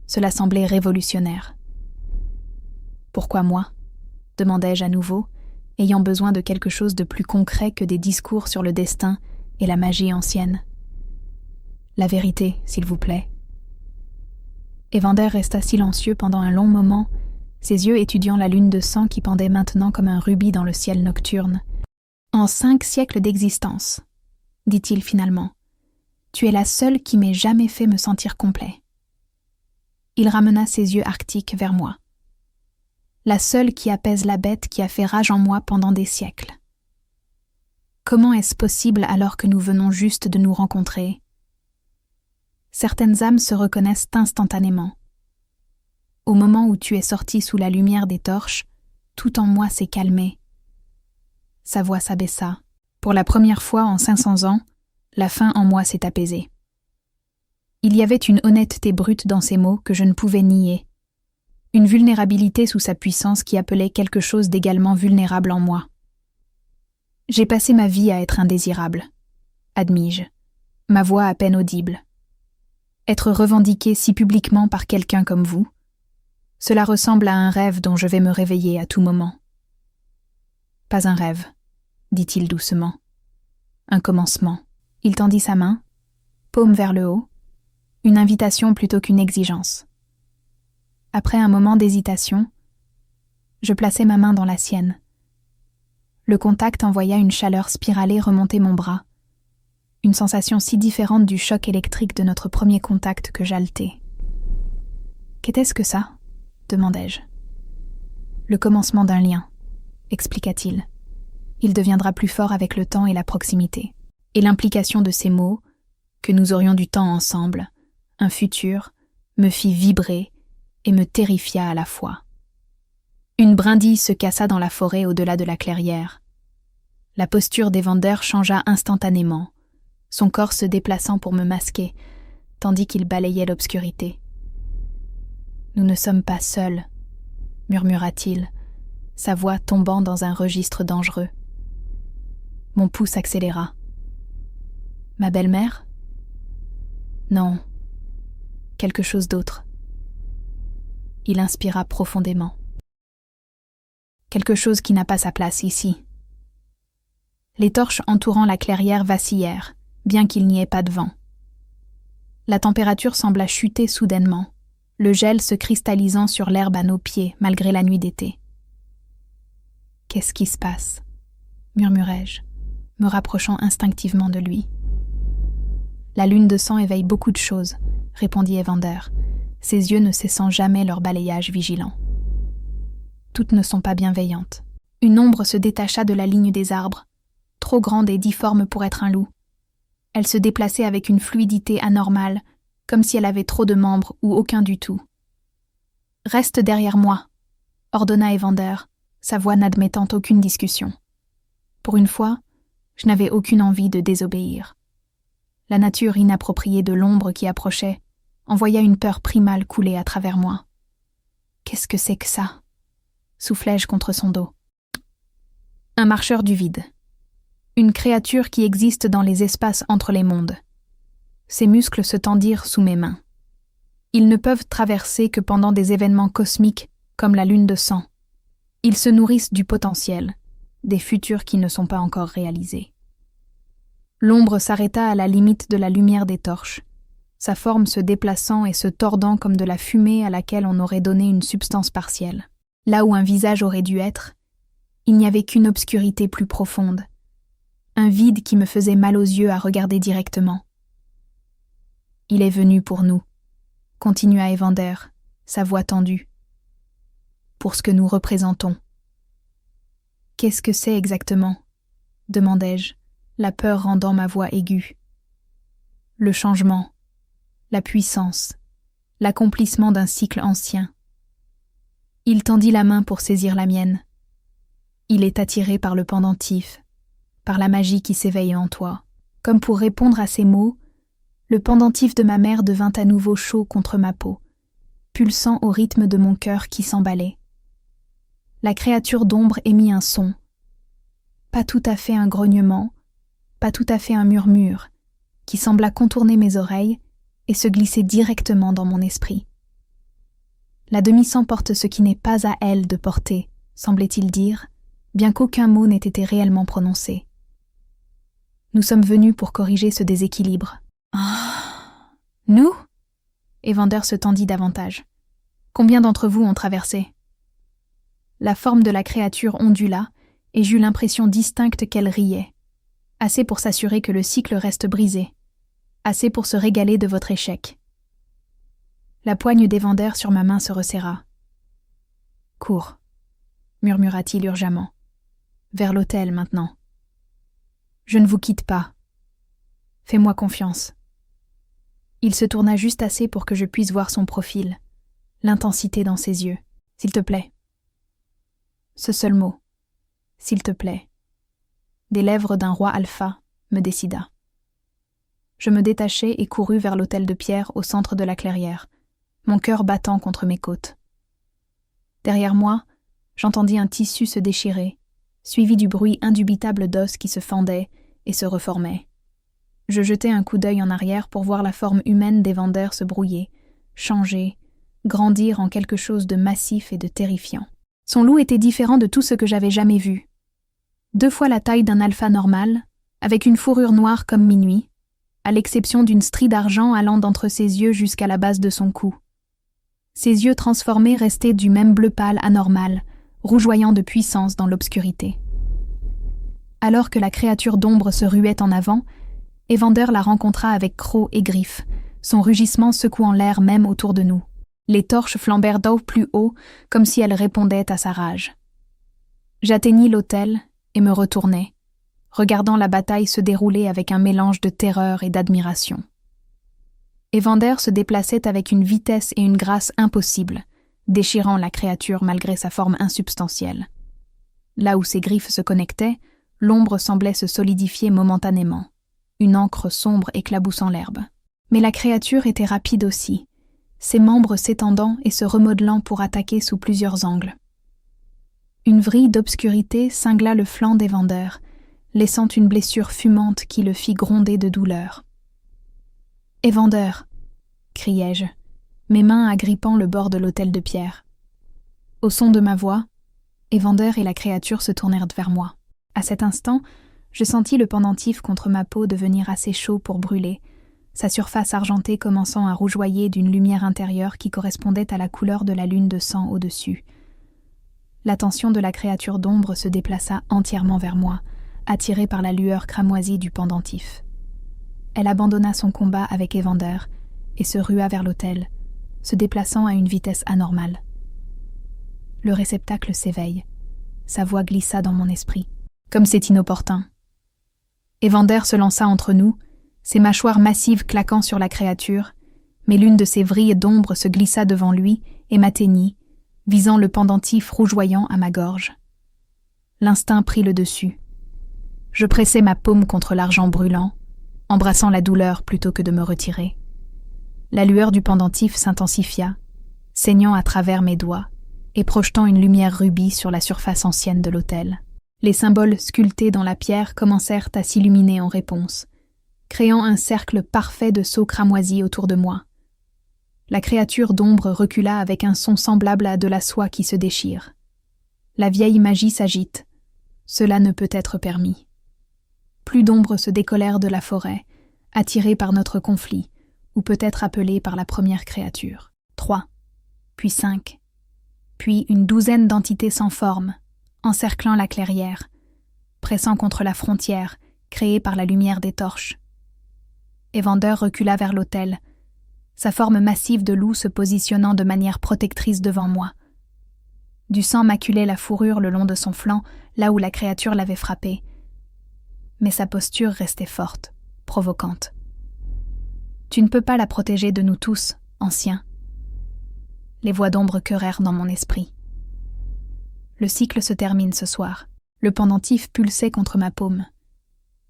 cela semblait révolutionnaire. « Pourquoi moi ?» demandai-je à nouveau, ayant besoin de quelque chose de plus concret que des discours sur le destin et la magie ancienne. « La vérité, s'il vous plaît. » Evander resta silencieux pendant un long moment, ses yeux étudiant la lune de sang qui pendait maintenant comme un rubis dans le ciel nocturne. « En 5 siècles d'existence, dit-il finalement, tu es la seule qui m'ait jamais fait me sentir complet. » Il ramena ses yeux arctiques vers moi. La seule qui apaise la bête qui a fait rage en moi pendant des siècles. Comment est-ce possible alors que nous venons juste de nous rencontrer? Certaines âmes se reconnaissent instantanément. Au moment où tu es sorti sous la lumière des torches, tout en moi s'est calmé. Sa voix s'abaissa. Pour la première fois en 500 ans, la faim en moi s'est apaisée. Il y avait une honnêteté brute dans ces mots que je ne pouvais nier. Une vulnérabilité sous sa puissance qui appelait quelque chose d'également vulnérable en moi. J'ai passé ma vie à être indésirable, admis-je, ma voix à peine audible. Être revendiquée si publiquement par quelqu'un comme vous, cela ressemble à un rêve dont je vais me réveiller à tout moment. Pas un rêve, dit-il doucement. Un commencement. Il tendit sa main, paume vers le haut, une invitation plutôt qu'une exigence. Après un moment d'hésitation, je plaçai ma main dans la sienne. Le contact envoya une chaleur spiralée remonter mon bras, une sensation si différente du choc électrique de notre premier contact que j'haletais. « Qu'était-ce que ça ?» demandai-je. « Le commencement d'un lien, » expliqua-t-il. « Il deviendra plus fort avec le temps et la proximité. » Et l'implication de ces mots, que nous aurions du temps ensemble, un futur, me fit vibrer et me terrifia à la fois. Une brindille se cassa dans la forêt au-delà de la clairière. La posture d'Evander changea instantanément, son corps se déplaçant pour me masquer, tandis qu'il balayait l'obscurité. « Nous ne sommes pas seuls, » murmura-t-il, sa voix tombant dans un registre dangereux. Mon pouls s'accéléra. « Ma belle-mère ? Non, quelque chose d'autre. » Il inspira profondément. Quelque chose qui n'a pas sa place ici. Les torches entourant la clairière vacillèrent, bien qu'il n'y ait pas de vent. La température sembla chuter soudainement, le gel se cristallisant sur l'herbe à nos pieds malgré la nuit d'été. « Qu'est-ce qui se passe ?» murmurai-je, me rapprochant instinctivement de lui. « La lune de sang éveille beaucoup de choses, » répondit Evander, ses yeux ne cessant jamais leur balayage vigilant. « Toutes ne sont pas bienveillantes. » Une ombre se détacha de la ligne des arbres, trop grande et difforme pour être un loup. Elle se déplaçait avec une fluidité anormale, comme si elle avait trop de membres ou aucun du tout. « Reste derrière moi », ordonna Evander, sa voix n'admettant aucune discussion. Pour une fois, je n'avais aucune envie de désobéir. La nature inappropriée de l'ombre qui approchait envoya une peur primale couler à travers moi. « Qu'est-ce que c'est que ça ?» soufflai-je contre son dos. Un marcheur du vide. Une créature qui existe dans les espaces entre les mondes. Ses muscles se tendirent sous mes mains. Ils ne peuvent traverser que pendant des événements cosmiques comme la lune de sang. Ils se nourrissent du potentiel, des futurs qui ne sont pas encore réalisés. L'ombre s'arrêta à la limite de la lumière des torches, sa forme se déplaçant et se tordant comme de la fumée à laquelle on aurait donné une substance partielle. Là où un visage aurait dû être, il n'y avait qu'une obscurité plus profonde, un vide qui me faisait mal aux yeux à regarder directement. « Il est venu pour nous », continua Evander, sa voix tendue. « Pour ce que nous représentons. »« Qu'est-ce que c'est exactement ?» demandai-je, la peur rendant ma voix aiguë. « Le changement, la puissance, l'accomplissement d'un cycle ancien. » Il tendit la main pour saisir la mienne. Il est attiré par le pendentif, par la magie qui s'éveille en toi. Comme pour répondre à ces mots, le pendentif de ma mère devint à nouveau chaud contre ma peau, pulsant au rythme de mon cœur qui s'emballait. La créature d'ombre émit un son. Pas tout à fait un grognement, pas tout à fait un murmure, qui sembla contourner mes oreilles et se glisser directement dans mon esprit. La demi-sang porte ce qui n'est pas à elle de porter, semblait-il dire, bien qu'aucun mot n'ait été réellement prononcé. Nous sommes venus pour corriger ce déséquilibre. Nous ? Evander se tendit davantage. Combien d'entre vous ont traversé ? La forme de la créature ondula, et j'eus l'impression distincte qu'elle riait. Assez pour s'assurer que le cycle reste brisé. Assez pour se régaler de votre échec. La poigne d'Evander sur ma main se resserra. « Cours », murmura-t-il urgemment. « Vers l'hôtel, maintenant. » « Je ne vous quitte pas. Fais-moi confiance. » Il se tourna juste assez pour que je puisse voir son profil, l'intensité dans ses yeux. « S'il te plaît. » Ce seul mot. « S'il te plaît. » Des lèvres d'un roi alpha me décida. Je me détachai et courus vers l'hôtel de pierre au centre de la clairière, mon cœur battant contre mes côtes. Derrière moi, j'entendis un tissu se déchirer, suivi du bruit indubitable d'os qui se fendaient et se reformaient. Je jetai un coup d'œil en arrière pour voir la forme humaine d'Evander se brouiller, changer, grandir en quelque chose de massif et de terrifiant. Son loup était différent de tout ce que j'avais jamais vu. 2 fois la taille d'un alpha normal, avec une fourrure noire comme minuit, à l'exception d'une strie d'argent allant d'entre ses yeux jusqu'à la base de son cou. Ses yeux transformés restaient du même bleu pâle anormal, rougeoyant de puissance dans l'obscurité. Alors que la créature d'ombre se ruait en avant, Evander la rencontra avec crocs et griffes, son rugissement secouant l'air même autour de nous. Les torches flambèrent d'au plus haut, comme si elles répondaient à sa rage. J'atteignis l'hôtel et me retournai, regardant la bataille se dérouler avec un mélange de terreur et d'admiration. Evander se déplaçait avec une vitesse et une grâce impossibles, déchirant la créature malgré sa forme insubstantielle. Là où ses griffes se connectaient, l'ombre semblait se solidifier momentanément, une encre sombre éclaboussant l'herbe. Mais la créature était rapide aussi, ses membres s'étendant et se remodelant pour attaquer sous plusieurs angles. Une vrille d'obscurité cingla le flanc d'Evander, laissant une blessure fumante qui le fit gronder de douleur. « Evander !» criai-je, mes mains agrippant le bord de l'autel de pierre. Au son de ma voix, Evander et la créature se tournèrent vers moi. À cet instant, je sentis le pendentif contre ma peau devenir assez chaud pour brûler, sa surface argentée commençant à rougeoyer d'une lumière intérieure qui correspondait à la couleur de la lune de sang au-dessus. L'attention de la créature d'ombre se déplaça entièrement vers moi, attirée par la lueur cramoisie du pendentif. Elle abandonna son combat avec Evander et se rua vers l'autel, se déplaçant à une vitesse anormale. Le réceptacle s'éveille. Sa voix glissa dans mon esprit. Comme c'est inopportun. Evander se lança entre nous, ses mâchoires massives claquant sur la créature, mais l'une de ses vrilles d'ombre se glissa devant lui et m'atteignit, visant le pendentif rougeoyant à ma gorge. L'instinct prit le dessus. Je pressai ma paume contre l'argent brûlant, embrassant la douleur plutôt que de me retirer. La lueur du pendentif s'intensifia, saignant à travers mes doigts et projetant une lumière rubis sur la surface ancienne de l'autel. Les symboles sculptés dans la pierre commencèrent à s'illuminer en réponse, créant un cercle parfait de sceaux cramoisis autour de moi. La créature d'ombre recula avec un son semblable à de la soie qui se déchire. La vieille magie s'agite. Cela ne peut être permis. Plus d'ombres se décollèrent de la forêt, attirées par notre conflit, ou peut-être appelées par la première créature. 3, puis 5, puis une douzaine d'entités sans forme, encerclant la clairière, pressant contre la frontière créée par la lumière des torches. Evander recula vers l'autel, sa forme massive de loup se positionnant de manière protectrice devant moi. Du sang maculait la fourrure le long de son flanc, là où la créature l'avait frappé. Mais sa posture restait forte, provocante. « Tu ne peux pas la protéger de nous tous, ancien. » Les voix d'ombre querrèrent dans mon esprit. Le cycle se termine ce soir. Le pendentif pulsait contre ma paume.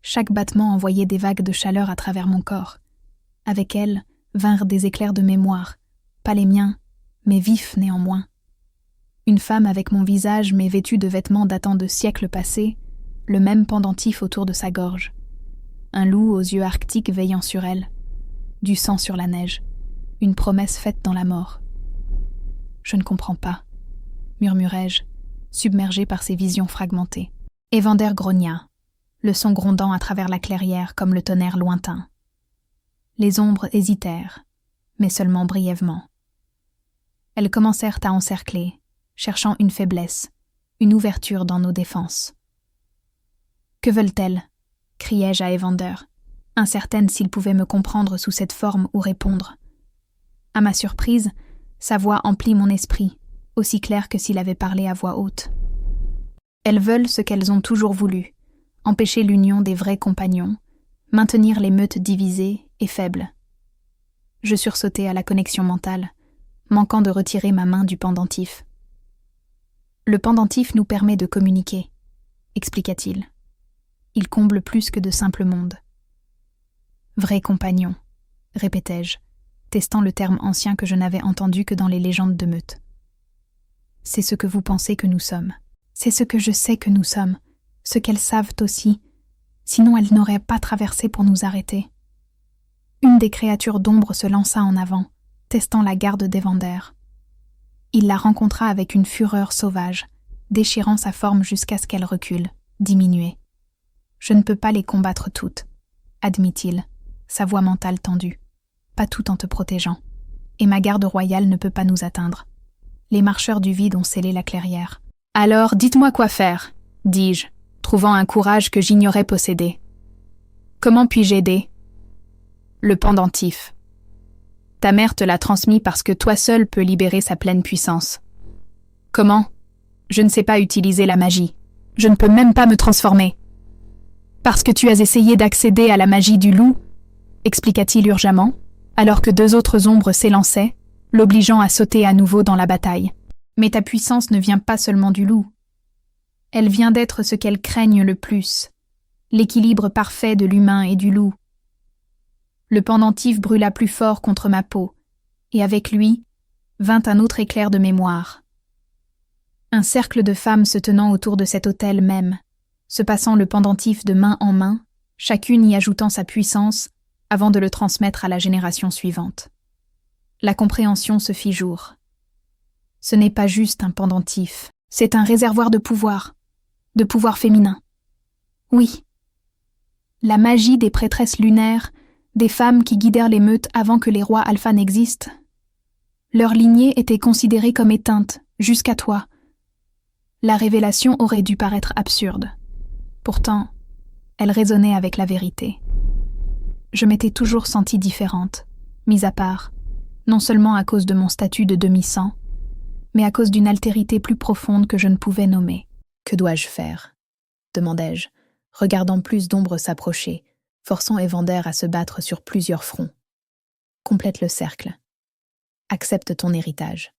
Chaque battement envoyait des vagues de chaleur à travers mon corps. Avec elles vinrent des éclairs de mémoire, pas les miens, mais vifs néanmoins. Une femme avec mon visage mais vêtue de vêtements datant de siècles passés, le même pendentif autour de sa gorge. Un loup aux yeux arctiques veillant sur elle. Du sang sur la neige. Une promesse faite dans la mort. « Je ne comprends pas », murmurai-je, submergé par ces visions fragmentées. Evander grogna, le son grondant à travers la clairière comme le tonnerre lointain. Les ombres hésitèrent, mais seulement brièvement. Elles commencèrent à encercler, cherchant une faiblesse, une ouverture dans nos défenses. « Que veulent-elles » criai-je à Evander, incertaine s'il pouvait me comprendre sous cette forme ou répondre. À ma surprise, sa voix emplit mon esprit, aussi claire que s'il avait parlé à voix haute. Elles veulent ce qu'elles ont toujours voulu, empêcher l'union des vrais compagnons, maintenir les meutes divisées et faibles. Je sursautai à la connexion mentale, manquant de retirer ma main du pendentif. Le pendentif nous permet de communiquer, expliqua-t-il. Il comble plus que de simples mondes. Vrais compagnons, répétai-je, testant le terme ancien que je n'avais entendu que dans les légendes de meute. C'est ce que vous pensez que nous sommes. C'est ce que je sais que nous sommes, ce qu'elles savent aussi, sinon elles n'auraient pas traversé pour nous arrêter. Une des créatures d'ombre se lança en avant, testant la garde d'Evander. Il la rencontra avec une fureur sauvage, déchirant sa forme jusqu'à ce qu'elle recule, diminuée. Je ne peux pas les combattre toutes, admit-il, sa voix mentale tendue. Pas tout en te protégeant. Et ma garde royale ne peut pas nous atteindre. Les marcheurs du vide ont scellé la clairière. « Alors, dites-moi quoi faire » dis-je, trouvant un courage que j'ignorais posséder. « Comment puis-je aider » Le pendentif. Ta mère te l'a transmis parce que toi seul peux libérer sa pleine puissance. Comment ? Je ne sais pas utiliser la magie. Je ne peux même pas me transformer. Parce que tu as essayé d'accéder à la magie du loup, expliqua-t-il urgemment, alors que deux autres ombres s'élançaient, l'obligeant à sauter à nouveau dans la bataille. Mais ta puissance ne vient pas seulement du loup. Elle vient d'être ce qu'elles craignent le plus, l'équilibre parfait de l'humain et du loup. Le pendentif brûla plus fort contre ma peau, et avec lui vint un autre éclair de mémoire. Un cercle de femmes se tenant autour de cet autel même, se passant le pendentif de main en main, chacune y ajoutant sa puissance, avant de le transmettre à la génération suivante. La compréhension se fit jour. Ce n'est pas juste un pendentif, c'est un réservoir de pouvoir féminin. Oui. La magie des prêtresses lunaires Des femmes qui guidèrent l'émeute avant que les rois alpha n'existent. Leur lignée était considérée comme éteinte, jusqu'à toi. La révélation aurait dû paraître absurde. Pourtant, elle résonnait avec la vérité. Je m'étais toujours sentie différente, mise à part, non seulement à cause de mon statut de demi-sang, mais à cause d'une altérité plus profonde que je ne pouvais nommer. « Que dois-je faire ?» demandai-je, regardant plus d'ombres s'approcher, forçant Evander à se battre sur plusieurs fronts. « Complète le cercle. Accepte ton héritage.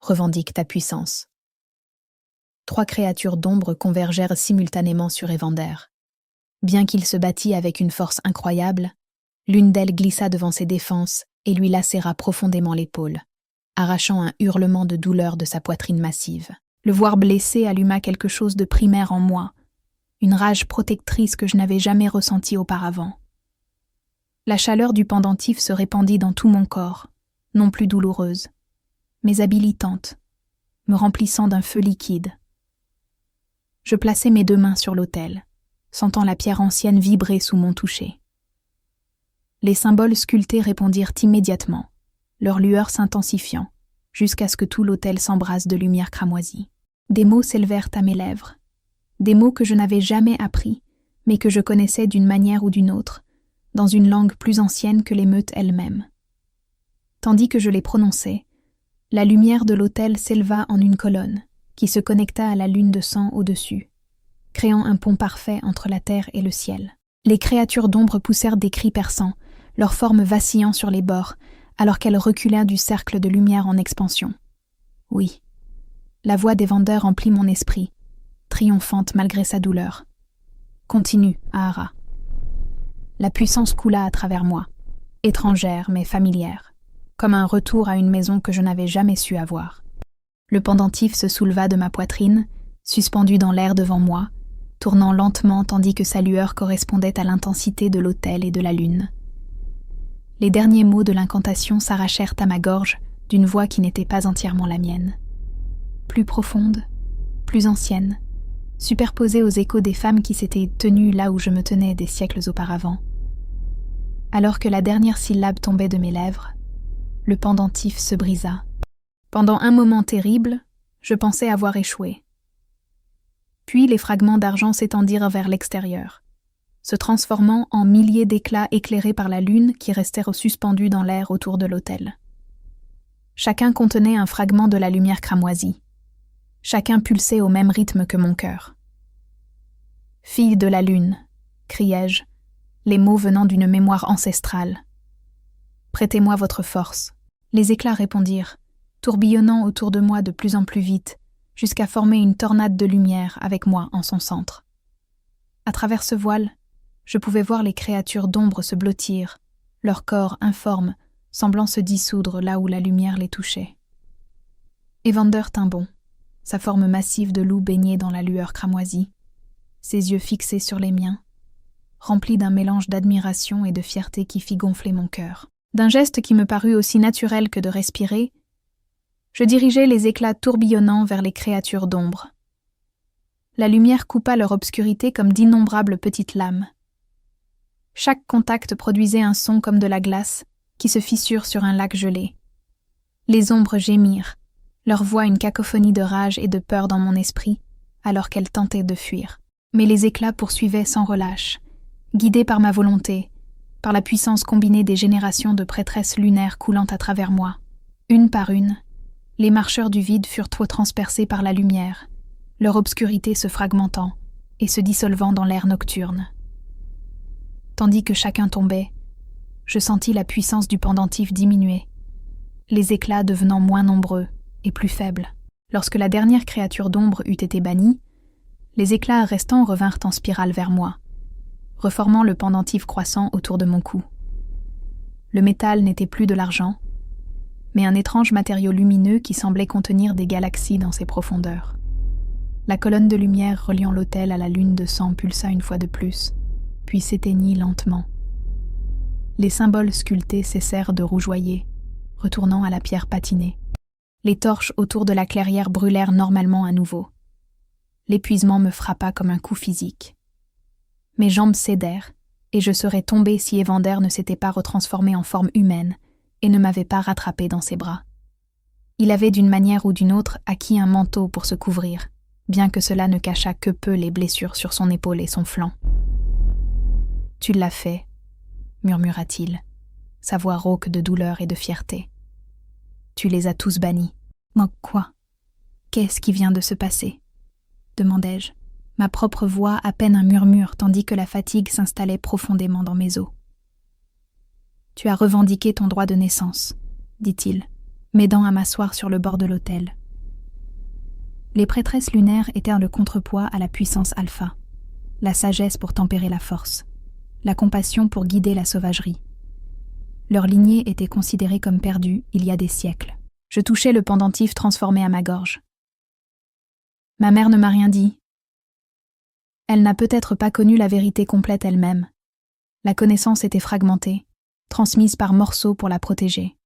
Revendique ta puissance. » 3 créatures d'ombre convergèrent simultanément sur Evander. Bien qu'il se battît avec une force incroyable, l'une d'elles glissa devant ses défenses et lui lacéra profondément l'épaule, arrachant un hurlement de douleur de sa poitrine massive. Le voir blessé alluma quelque chose de primaire en moi, une rage protectrice que je n'avais jamais ressentie auparavant. La chaleur du pendentif se répandit dans tout mon corps, non plus douloureuse, mais habilitante, me remplissant d'un feu liquide. Je plaçai mes 2 mains sur l'autel, sentant la pierre ancienne vibrer sous mon toucher. Les symboles sculptés répondirent immédiatement, leur lueur s'intensifiant, jusqu'à ce que tout l'autel s'embrasse de lumière cramoisie. Des mots s'élevèrent à mes lèvres, des mots que je n'avais jamais appris, mais que je connaissais d'une manière ou d'une autre, dans une langue plus ancienne que l'émeute elle-même. Tandis que je les prononçais, la lumière de l'autel s'éleva en une colonne, qui se connecta à la lune de sang au-dessus, créant un pont parfait entre la terre et le ciel. Les créatures d'ombre poussèrent des cris perçants, leurs formes vacillant sur les bords, alors qu'elles reculèrent du cercle de lumière en expansion. Oui, la voix d'Evander remplit mon esprit, triomphante malgré sa douleur. Continue, Ahara. La puissance coula à travers moi, étrangère mais familière, comme un retour à une maison que je n'avais jamais su avoir. Le pendentif se souleva de ma poitrine, suspendu dans l'air devant moi, tournant lentement tandis que sa lueur correspondait à l'intensité de l'autel et de la lune. Les derniers mots de l'incantation s'arrachèrent à ma gorge d'une voix qui n'était pas entièrement la mienne. Plus profonde, plus ancienne, superposée aux échos des femmes qui s'étaient tenues là où je me tenais des siècles auparavant. Alors que la dernière syllabe tombait de mes lèvres, le pendentif se brisa. Pendant un moment terrible, je pensais avoir échoué. Puis les fragments d'argent s'étendirent vers l'extérieur, se transformant en milliers d'éclats éclairés par la lune qui restèrent suspendus dans l'air autour de l'autel. Chacun contenait un fragment de la lumière cramoisie. Chacun pulsait au même rythme que mon cœur. « Fille de la lune », criai-je, les mots venant d'une mémoire ancestrale. « Prêtez-moi votre force. » Les éclats répondirent, tourbillonnant autour de moi de plus en plus vite, jusqu'à former une tornade de lumière avec moi en son centre. À travers ce voile, je pouvais voir les créatures d'ombre se blottir, leur corps informe semblant se dissoudre là où la lumière les touchait. Evander tint bon, sa forme massive de loup baignée dans la lueur cramoisie, ses yeux fixés sur les miens, remplis d'un mélange d'admiration et de fierté qui fit gonfler mon cœur. D'un geste qui me parut aussi naturel que de respirer, je dirigeai les éclats tourbillonnants vers les créatures d'ombre. La lumière coupa leur obscurité comme d'innombrables petites lames. Chaque contact produisait un son comme de la glace qui se fissure sur un lac gelé. Les ombres gémirent, leur voix une cacophonie de rage et de peur dans mon esprit, alors qu'elles tentaient de fuir. Mais les éclats poursuivaient sans relâche, guidés par ma volonté, par la puissance combinée des générations de prêtresses lunaires coulant à travers moi. Une par une, les marcheurs du vide furent transpercés par la lumière, leur obscurité se fragmentant et se dissolvant dans l'air nocturne. Tandis que chacun tombait, je sentis la puissance du pendentif diminuer, les éclats devenant moins nombreux et plus faibles. Lorsque la dernière créature d'ombre eut été bannie, les éclats restants revinrent en spirale vers moi, reformant le pendentif croissant autour de mon cou. Le métal n'était plus de l'argent, mais un étrange matériau lumineux qui semblait contenir des galaxies dans ses profondeurs. La colonne de lumière reliant l'autel à la lune de sang pulsa une fois de plus, puis s'éteignit lentement. Les symboles sculptés cessèrent de rougeoyer, retournant à la pierre patinée. Les torches autour de la clairière brûlèrent normalement à nouveau. L'épuisement me frappa comme un coup physique. Mes jambes cédèrent, et je serais tombée si Evander ne s'était pas retransformé en forme humaine et ne m'avait pas rattrapée dans ses bras. Il avait d'une manière ou d'une autre acquis un manteau pour se couvrir, bien que cela ne cachât que peu les blessures sur son épaule et son flanc. « Tu l'as fait, » murmura-t-il, sa voix rauque de douleur et de fierté. « Tu les as tous bannis. »« Mais quoi ? Qu'est-ce qui vient de se passer ?» demandai-je, ma propre voix à peine un murmure tandis que la fatigue s'installait profondément dans mes os. « Tu as revendiqué ton droit de naissance, » dit-il, m'aidant à m'asseoir sur le bord de l'autel. Les prêtresses lunaires étaient le contrepoids à la puissance alpha, la sagesse pour tempérer la force, la compassion pour guider la sauvagerie. Leur lignée était considérée comme perdue il y a des siècles. Je touchai le pendentif transformé à ma gorge. Ma mère ne m'a rien dit. Elle n'a peut-être pas connu la vérité complète elle-même. La connaissance était fragmentée, transmise par morceaux pour la protéger.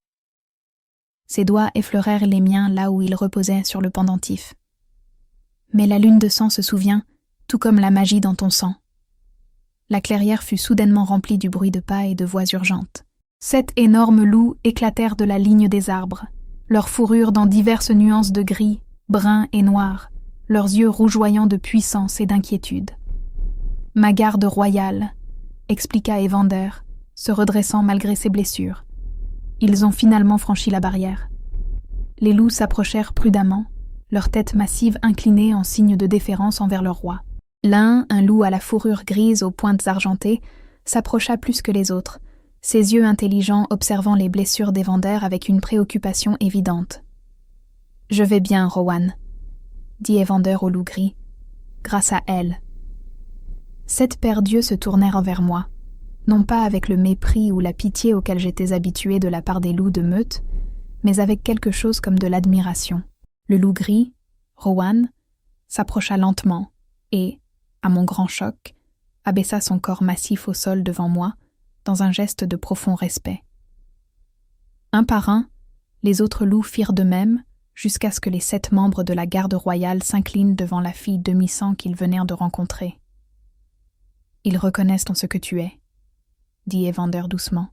Ses doigts effleurèrent les miens là où ils reposaient sur le pendentif. Mais la lune de sang se souvient, tout comme la magie dans ton sang. La clairière fut soudainement remplie du bruit de pas et de voix urgentes. 7 énormes loups éclatèrent de la ligne des arbres, leurs fourrures dans diverses nuances de gris, brun et noir, leurs yeux rougeoyants de puissance et d'inquiétude. « Ma garde royale », expliqua Evander, se redressant malgré ses blessures. Ils ont finalement franchi la barrière. Les loups s'approchèrent prudemment, leur tête massive inclinée en signe de déférence envers leur roi. L'un, un loup à la fourrure grise aux pointes argentées, s'approcha plus que les autres, ses yeux intelligents observant les blessures d'Evander avec une préoccupation évidente. « Je vais bien, Rowan », dit Evander au loup gris, « grâce à elle. » 7 paires d'yeux se tournèrent vers moi, non pas avec le mépris ou la pitié auquel j'étais habituée de la part des loups de meute, mais avec quelque chose comme de l'admiration. Le loup gris, Rowan, s'approcha lentement et, à mon grand choc, abaissa son corps massif au sol devant moi, dans un geste de profond respect. Un par un, les autres loups firent de même, jusqu'à ce que les 7 membres de la garde royale s'inclinent devant la fille demi-sang qu'ils venèrent de rencontrer. « Ils reconnaissent en ce que tu es, » dit Evander doucement.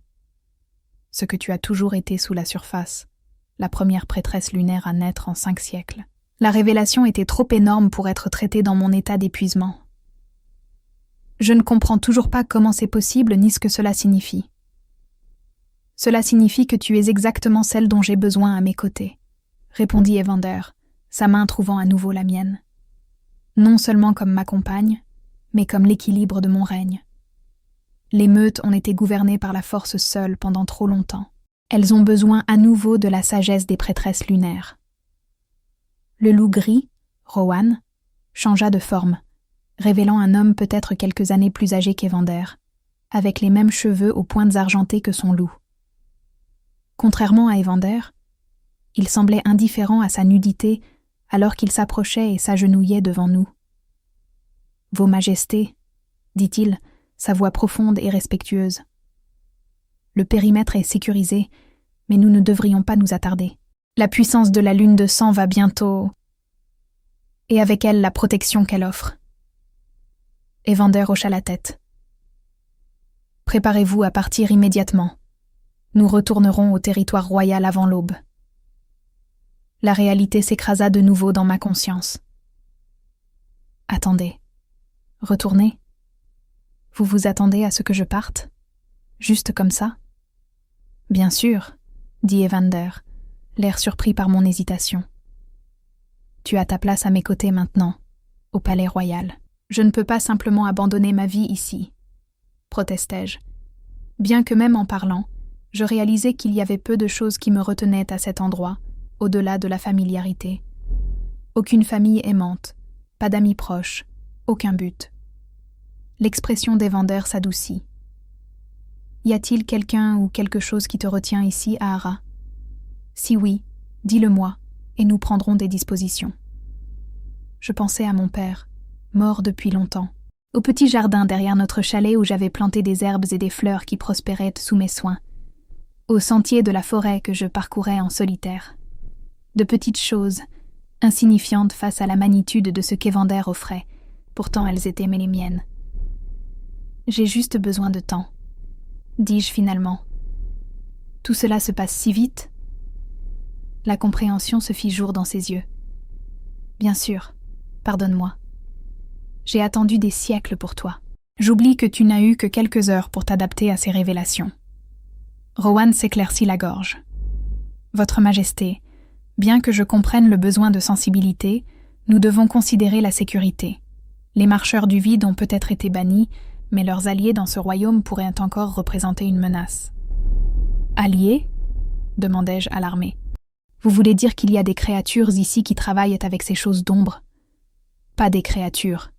« Ce que tu as toujours été sous la surface, la première prêtresse lunaire à naître en 5 siècles. » La révélation était trop énorme pour être traitée dans mon état d'épuisement. Je ne comprends toujours pas comment c'est possible ni ce que cela signifie. Cela signifie que tu es exactement celle dont j'ai besoin à mes côtés, répondit Evander, sa main trouvant à nouveau la mienne. Non seulement comme ma compagne, mais comme l'équilibre de mon règne. Les meutes ont été gouvernées par la force seule pendant trop longtemps. Elles ont besoin à nouveau de la sagesse des prêtresses lunaires. Le loup gris, Rowan, changea de forme, révélant un homme peut-être quelques années plus âgé qu'Evander, avec les mêmes cheveux aux pointes argentées que son loup. Contrairement à Evander, il semblait indifférent à sa nudité alors qu'il s'approchait et s'agenouillait devant nous. « Vos Majestés », dit-il, sa voix profonde et respectueuse. « Le périmètre est sécurisé, mais nous ne devrions pas nous attarder. La puissance de la lune de sang va bientôt... et avec elle la protection qu'elle offre. » Evander hocha la tête. « Préparez-vous à partir immédiatement. Nous retournerons au territoire royal avant l'aube. » La réalité s'écrasa de nouveau dans ma conscience. « Attendez. Retournez. Vous vous attendez à ce que je parte? Juste comme ça? » « Bien sûr, » dit Evander, l'air surpris par mon hésitation. « Tu as ta place à mes côtés maintenant, au palais royal. Je ne peux pas simplement abandonner ma vie ici, » protestai-je. Bien que même en parlant, je réalisais qu'il y avait peu de choses qui me retenaient à cet endroit, au-delà de la familiarité. Aucune famille aimante, pas d'amis proches, aucun but. L'expression d'Evander s'adoucit. Y a-t-il quelqu'un ou quelque chose qui te retient ici, Ahara? Si oui, dis-le-moi, et nous prendrons des dispositions. Je pensais à mon père, mort depuis longtemps, au petit jardin derrière notre chalet où j'avais planté des herbes et des fleurs qui prospéraient sous mes soins, au sentier de la forêt que je parcourais en solitaire. De petites choses, insignifiantes face à la magnitude de ce qu'Evander offrait, pourtant elles étaient les miennes. J'ai juste besoin de temps, dis-je finalement. Tout cela se passe si vite. La compréhension se fit jour dans ses yeux. Bien sûr, pardonne-moi. J'ai attendu des siècles pour toi. J'oublie que tu n'as eu que quelques heures pour t'adapter à ces révélations. Rowan s'éclaircit la gorge. Votre Majesté, bien que je comprenne le besoin de sensibilité, nous devons considérer la sécurité. Les marcheurs du vide ont peut-être été bannis, mais leurs alliés dans ce royaume pourraient encore représenter une menace. Alliés ? demandai-je alarmé. Vous voulez dire qu'il y a des créatures ici qui travaillent avec ces choses d'ombre ? Pas des créatures,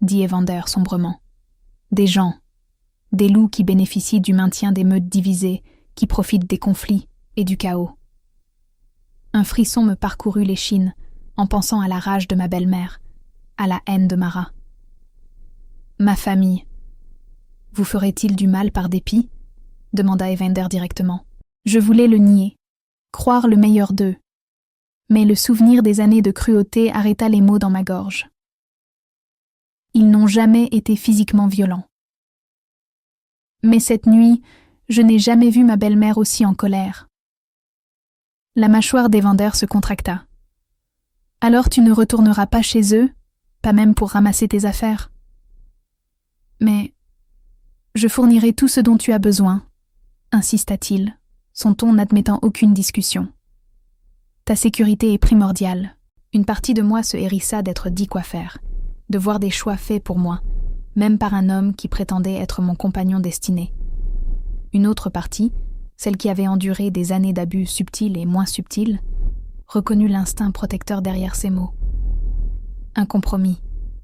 dit Evander sombrement. Des gens, des loups qui bénéficient du maintien des meutes divisées, qui profitent des conflits et du chaos. Un frisson me parcourut l'échine en pensant à la rage de ma belle-mère, à la haine de Mara. Ma famille. Vous ferait-il du mal par dépit ? demanda Evander directement. Je voulais le nier, croire le meilleur d'eux, mais le souvenir des années de cruauté arrêta les mots dans ma gorge. Ils n'ont jamais été physiquement violents. Mais cette nuit, je n'ai jamais vu ma belle-mère aussi en colère. La mâchoire d'Evander se contracta. Alors tu ne retourneras pas chez eux, pas même pour ramasser tes affaires. Mais je fournirai tout ce dont tu as besoin, insista-t-il, son ton n'admettant aucune discussion. Ta sécurité est primordiale. Une partie de moi se hérissa d'être dit quoi faire, de voir des choix faits pour moi, même par un homme qui prétendait être mon compagnon destiné. Une autre partie, celle qui avait enduré des années d'abus subtils et moins subtils, reconnut l'instinct protecteur derrière ces mots. Un compromis,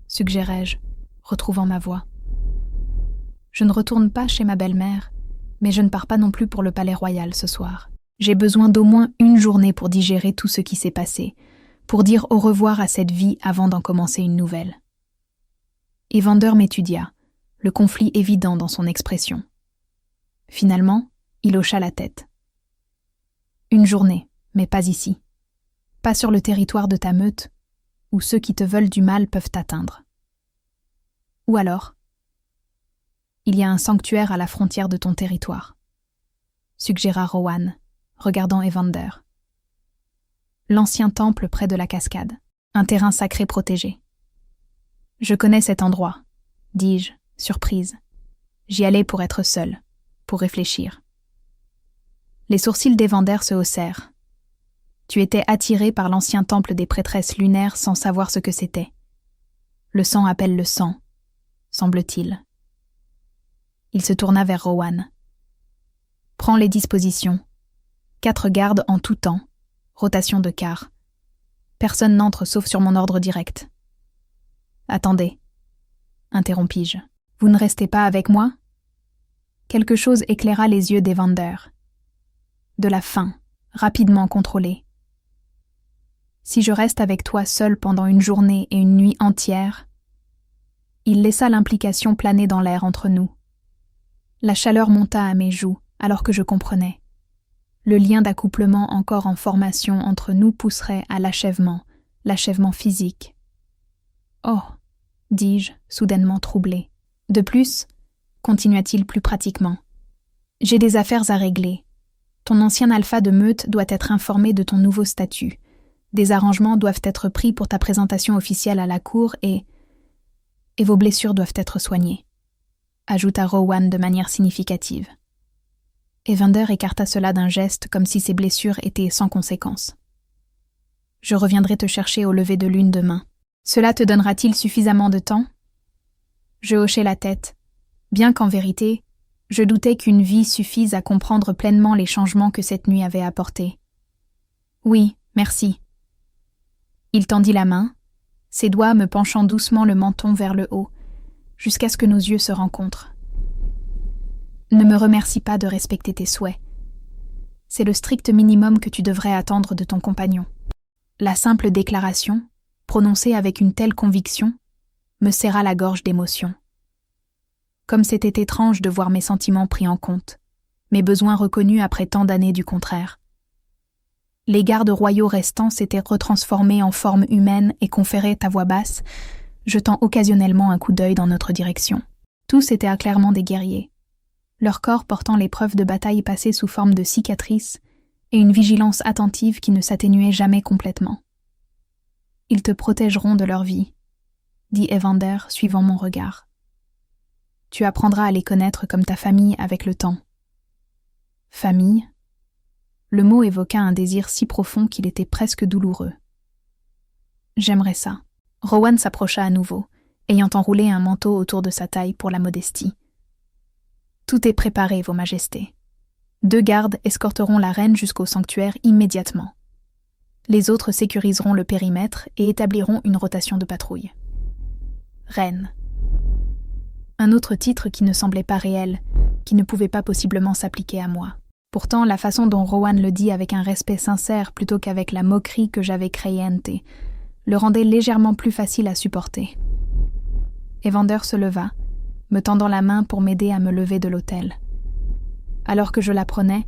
suggérai-je, retrouvant ma voix. Je ne retourne pas chez ma belle-mère, mais je ne pars pas non plus pour le palais royal ce soir. J'ai besoin d'au moins une journée pour digérer tout ce qui s'est passé, pour dire au revoir à cette vie avant d'en commencer une nouvelle. Evander m'étudia, le conflit évident dans son expression. Finalement, il hocha la tête. Une journée, mais pas ici. Pas sur le territoire de ta meute, où ceux qui te veulent du mal peuvent t'atteindre. Ou alors, il y a un sanctuaire à la frontière de ton territoire, suggéra Rowan, regardant Evander. L'ancien temple près de la cascade, un terrain sacré protégé. Je connais cet endroit, dis-je, surprise. J'y allais pour être seule, pour réfléchir. Les sourcils d'Evander se haussèrent. Tu étais attiré par l'ancien temple des prêtresses lunaires sans savoir ce que c'était. Le sang appelle le sang, semble-t-il. Il se tourna vers Rowan. Prends les dispositions. 4 gardes en tout temps. Rotation de quart. Personne n'entre sauf sur mon ordre direct. Attendez, interrompis-je. Vous ne restez pas avec moi ? Quelque chose éclaira les yeux d'Evander. De la faim, rapidement contrôlée. Si je reste avec toi seul pendant une journée et une nuit entière, il laissa l'implication planer dans l'air entre nous. La chaleur monta à mes joues, alors que je comprenais. Le lien d'accouplement encore en formation entre nous pousserait à l'achèvement physique. Oh, dis-je, soudainement troublé. De plus, continua-t-il plus pratiquement, j'ai des affaires à régler. Ton ancien alpha de meute doit être informé de ton nouveau statut. Des arrangements doivent être pris pour ta présentation officielle à la cour et vos blessures doivent être soignées, ajouta Rowan de manière significative. Evander écarta cela d'un geste comme si ses blessures étaient sans conséquence. Je reviendrai te chercher au lever de lune demain. Cela te donnera-t-il suffisamment de temps ? Je hochai la tête, bien qu'en vérité, je doutais qu'une vie suffise à comprendre pleinement les changements que cette nuit avait apportés. Oui, merci. Il tendit la main, ses doigts me penchant doucement le menton vers le haut, jusqu'à ce que nos yeux se rencontrent. Ne me remercie pas de respecter tes souhaits. C'est le strict minimum que tu devrais attendre de ton compagnon. La simple déclaration, prononcée avec une telle conviction, me serra la gorge d'émotion. Comme c'était étrange de voir mes sentiments pris en compte, mes besoins reconnus après tant d'années du contraire. Les gardes royaux restants s'étaient retransformés en forme humaine et conféraient à voix basse, jetant occasionnellement un coup d'œil dans notre direction. Tous étaient clairement des guerriers, leur corps portant les preuves de bataille passées sous forme de cicatrices et une vigilance attentive qui ne s'atténuait jamais complètement. « Ils te protégeront de leur vie », dit Evander, suivant mon regard. « Tu apprendras à les connaître comme ta famille avec le temps. » Famille ? Le mot évoqua un désir si profond qu'il était presque douloureux. J'aimerais ça. Rowan s'approcha à nouveau, ayant enroulé un manteau autour de sa taille pour la modestie. Tout est préparé, Vos Majestés. 2 gardes escorteront la reine jusqu'au sanctuaire immédiatement. Les autres sécuriseront le périmètre et établiront une rotation de patrouille. Reine. Un autre titre qui ne semblait pas réel, qui ne pouvait pas possiblement s'appliquer à moi. Pourtant, la façon dont Rowan le dit avec un respect sincère plutôt qu'avec la moquerie que j'avais créée le rendait légèrement plus facile à supporter. Evander se leva, me tendant la main pour m'aider à me lever de l'autel. Alors que je la prenais,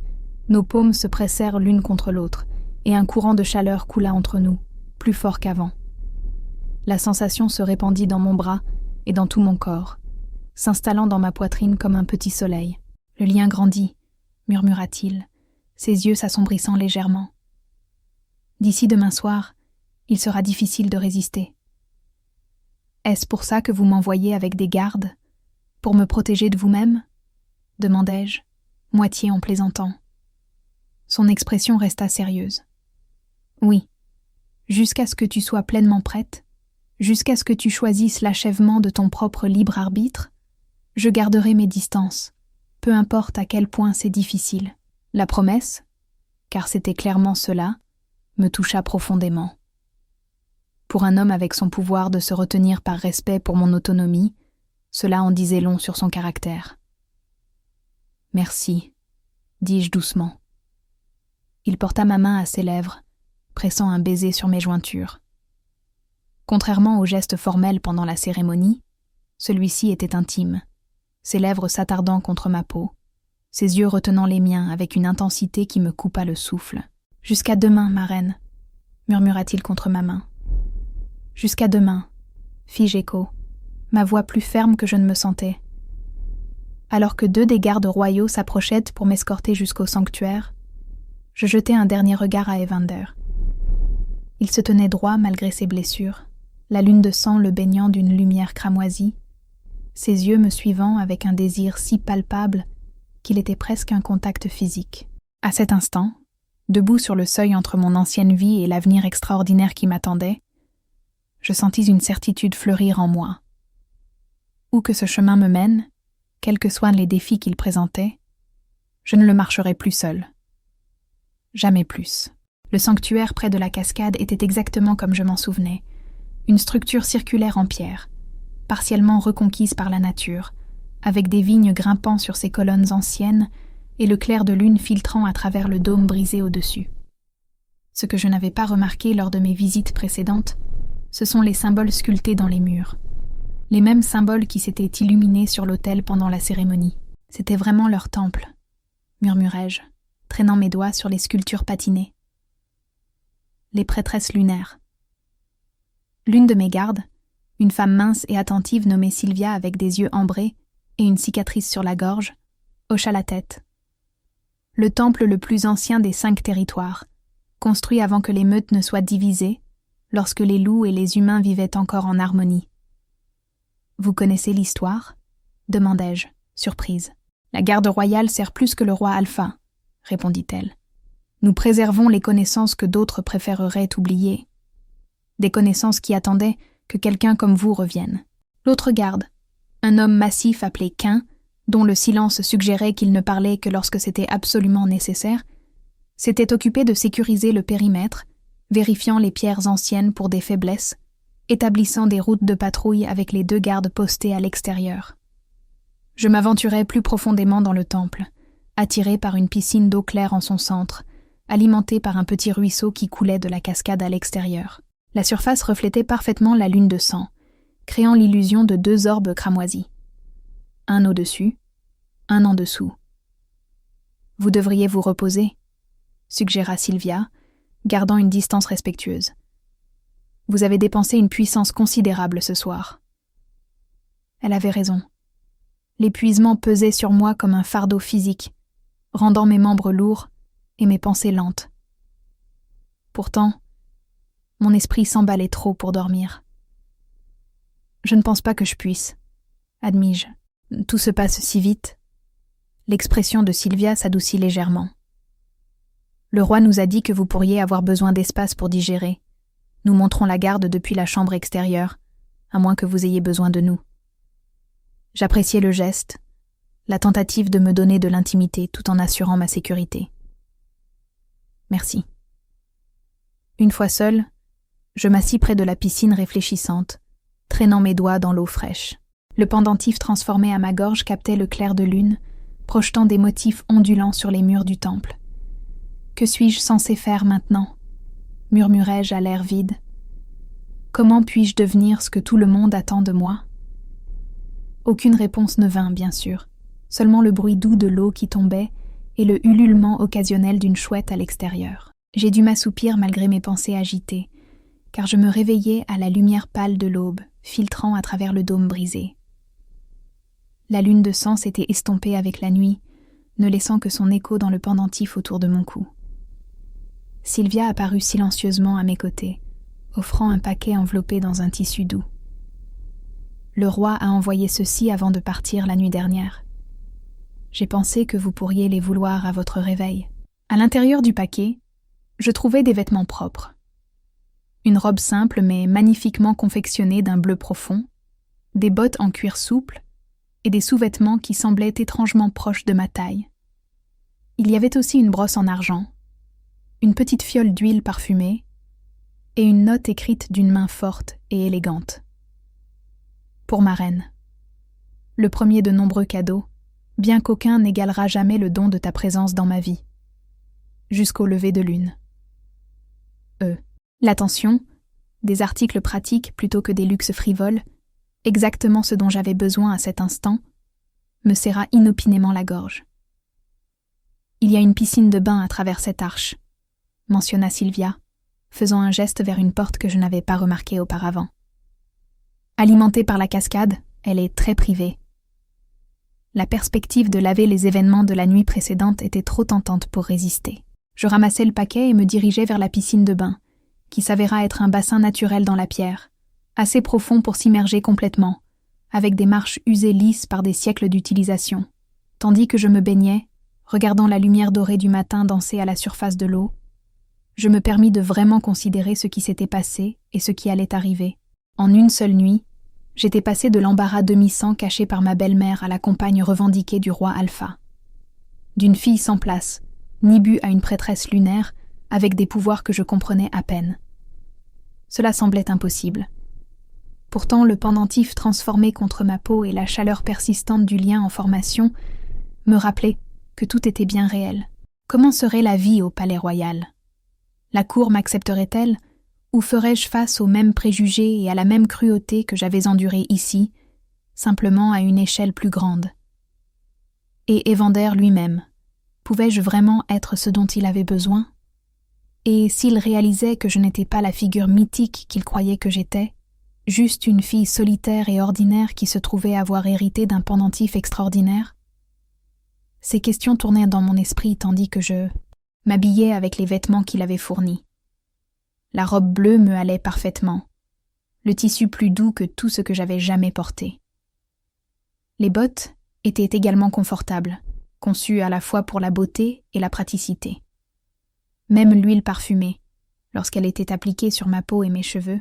nos paumes se pressèrent l'une contre l'autre, et un courant de chaleur coula entre nous, plus fort qu'avant. La sensation se répandit dans mon bras et dans tout mon corps, s'installant dans ma poitrine comme un petit soleil. Le lien grandit, murmura-t-il, ses yeux s'assombrissant légèrement. D'ici demain soir, il sera difficile de résister. Est-ce pour ça que vous m'envoyez avec des gardes, pour me protéger de vous-même ? Demandai-je, moitié en plaisantant. Son expression resta sérieuse. Oui, jusqu'à ce que tu sois pleinement prête, jusqu'à ce que tu choisisses l'achèvement de ton propre libre arbitre, je garderai mes distances, peu importe à quel point c'est difficile. La promesse, car c'était clairement cela, me toucha profondément. Pour un homme avec son pouvoir de se retenir par respect pour mon autonomie, cela en disait long sur son caractère. « Merci », dis-je doucement. Il porta ma main à ses lèvres, pressant un baiser sur mes jointures. Contrairement au geste formel pendant la cérémonie, celui-ci était intime, ses lèvres s'attardant contre ma peau, ses yeux retenant les miens avec une intensité qui me coupa le souffle. « Jusqu'à demain, ma reine », murmura-t-il contre ma main. « Jusqu'à demain », fis-je écho, ma voix plus ferme que je ne me sentais. Alors que 2 des gardes royaux s'approchaient pour m'escorter jusqu'au sanctuaire, je jetai un dernier regard à Evander. Il se tenait droit malgré ses blessures, la lune de sang le baignant d'une lumière cramoisie, ses yeux me suivant avec un désir si palpable qu'il était presque un contact physique. À cet instant, debout sur le seuil entre mon ancienne vie et l'avenir extraordinaire qui m'attendait, je sentis une certitude fleurir en moi. Où que ce chemin me mène, quels que soient les défis qu'il présentait, je ne le marcherai plus seul. Jamais plus. Le sanctuaire près de la cascade était exactement comme je m'en souvenais, une structure circulaire en pierre, partiellement reconquise par la nature, avec des vignes grimpant sur ses colonnes anciennes et le clair de lune filtrant à travers le dôme brisé au-dessus. Ce que je n'avais pas remarqué lors de mes visites précédentes, ce sont les symboles sculptés dans les murs. Les mêmes symboles qui s'étaient illuminés sur l'autel pendant la cérémonie. C'était vraiment leur temple, murmurai-je, traînant mes doigts sur les sculptures patinées. Les prêtresses lunaires. L'une de mes gardes, une femme mince et attentive nommée Sylvia avec des yeux ambrés et une cicatrice sur la gorge, hocha la tête. Le temple le plus ancien des 5 territoires, construit avant que les meutes ne soient divisées, lorsque les loups et les humains vivaient encore en harmonie. « Vous connaissez l'histoire » demandai-je, surprise. « La garde royale sert plus que le roi Alpha » répondit-elle. « Nous préservons les connaissances que d'autres préféreraient oublier. Des connaissances qui attendaient que quelqu'un comme vous revienne. » L'autre garde, un homme massif appelé Quin, dont le silence suggérait qu'il ne parlait que lorsque c'était absolument nécessaire, s'était occupé de sécuriser le périmètre, vérifiant les pierres anciennes pour des faiblesses, établissant des routes de patrouille avec les 2 gardes postés à l'extérieur. Je m'aventurais plus profondément dans le temple, attiré par une piscine d'eau claire en son centre, alimentée par un petit ruisseau qui coulait de la cascade à l'extérieur. La surface reflétait parfaitement la lune de sang, créant l'illusion de 2 orbes cramoisis. Un au-dessus, un en dessous. « Vous devriez vous reposer », suggéra Sylvia, gardant une distance respectueuse. « Vous avez dépensé une puissance considérable ce soir. » Elle avait raison. L'épuisement pesait sur moi comme un fardeau physique, rendant mes membres lourds et mes pensées lentes. Pourtant, mon esprit s'emballait trop pour dormir. Je ne pense pas que je puisse, admis-je. Tout se passe si vite. L'expression de Sylvia s'adoucit légèrement. Le roi nous a dit que vous pourriez avoir besoin d'espace pour digérer. Nous monterons la garde depuis la chambre extérieure, à moins que vous ayez besoin de nous. J'appréciais le geste, la tentative de me donner de l'intimité tout en assurant ma sécurité. Merci. Une fois seule, je m'assis près de la piscine réfléchissante, traînant mes doigts dans l'eau fraîche. Le pendentif transformé à ma gorge captait le clair de lune, projetant des motifs ondulants sur les murs du temple. Que suis-je censé faire maintenant ? Murmurai-je à l'air vide. Comment puis-je devenir ce que tout le monde attend de moi ? Aucune réponse ne vint, bien sûr, seulement le bruit doux de l'eau qui tombait et le ululement occasionnel d'une chouette à l'extérieur. J'ai dû m'assoupir malgré mes pensées agitées, car je me réveillais à la lumière pâle de l'aube, filtrant à travers le dôme brisé. La lune de sang s'était estompée avec la nuit, ne laissant que son écho dans le pendentif autour de mon cou. Sylvia apparut silencieusement à mes côtés, offrant un paquet enveloppé dans un tissu doux. Le roi a envoyé ceci avant de partir la nuit dernière. J'ai pensé que vous pourriez les vouloir à votre réveil. À l'intérieur du paquet, je trouvais des vêtements propres. Une robe simple mais magnifiquement confectionnée d'un bleu profond, des bottes en cuir souple et des sous-vêtements qui semblaient étrangement proches de ma taille. Il y avait aussi une brosse en argent, une petite fiole d'huile parfumée et une note écrite d'une main forte et élégante. Pour ma reine. Le premier de nombreux cadeaux, bien qu'aucun n'égalera jamais le don de ta présence dans ma vie. Jusqu'au lever de lune. L'attention, des articles pratiques plutôt que des luxes frivoles, exactement ce dont j'avais besoin à cet instant, me serra inopinément la gorge. Il y a une piscine de bain à travers cette arche, mentionna Sylvia, faisant un geste vers une porte que je n'avais pas remarquée auparavant. Alimentée par la cascade, elle est très privée. La perspective de laver les événements de la nuit précédente était trop tentante pour résister. Je ramassai le paquet et me dirigeai vers la piscine de bain, qui s'avéra être un bassin naturel dans la pierre, assez profond pour s'immerger complètement, avec des marches usées lisses par des siècles d'utilisation. Tandis que je me baignais, regardant la lumière dorée du matin danser à la surface de l'eau, je me permis de vraiment considérer ce qui s'était passé et ce qui allait arriver. En une seule nuit, j'étais passé de l'embarras demi-sang caché par ma belle-mère à la compagne revendiquée du roi Alpha. D'une fille sans place, nibue à une prêtresse lunaire, avec des pouvoirs que je comprenais à peine. Cela semblait impossible. Pourtant, le pendentif transformé contre ma peau et la chaleur persistante du lien en formation me rappelaient que tout était bien réel. Comment serait la vie au palais royal ? La cour m'accepterait-elle, ou ferais-je face aux mêmes préjugés et à la même cruauté que j'avais endurée ici, simplement à une échelle plus grande ? Et Evander lui-même, pouvais-je vraiment être ce dont il avait besoin ? Et s'il réalisait que je n'étais pas la figure mythique qu'il croyait que j'étais, juste une fille solitaire et ordinaire qui se trouvait avoir hérité d'un pendentif extraordinaire ? Ces questions tournaient dans mon esprit tandis que je m'habillais avec les vêtements qu'il avait fournis. La robe bleue me allait parfaitement, le tissu plus doux que tout ce que j'avais jamais porté. Les bottes étaient également confortables, conçues à la fois pour la beauté et la praticité. Même l'huile parfumée, lorsqu'elle était appliquée sur ma peau et mes cheveux,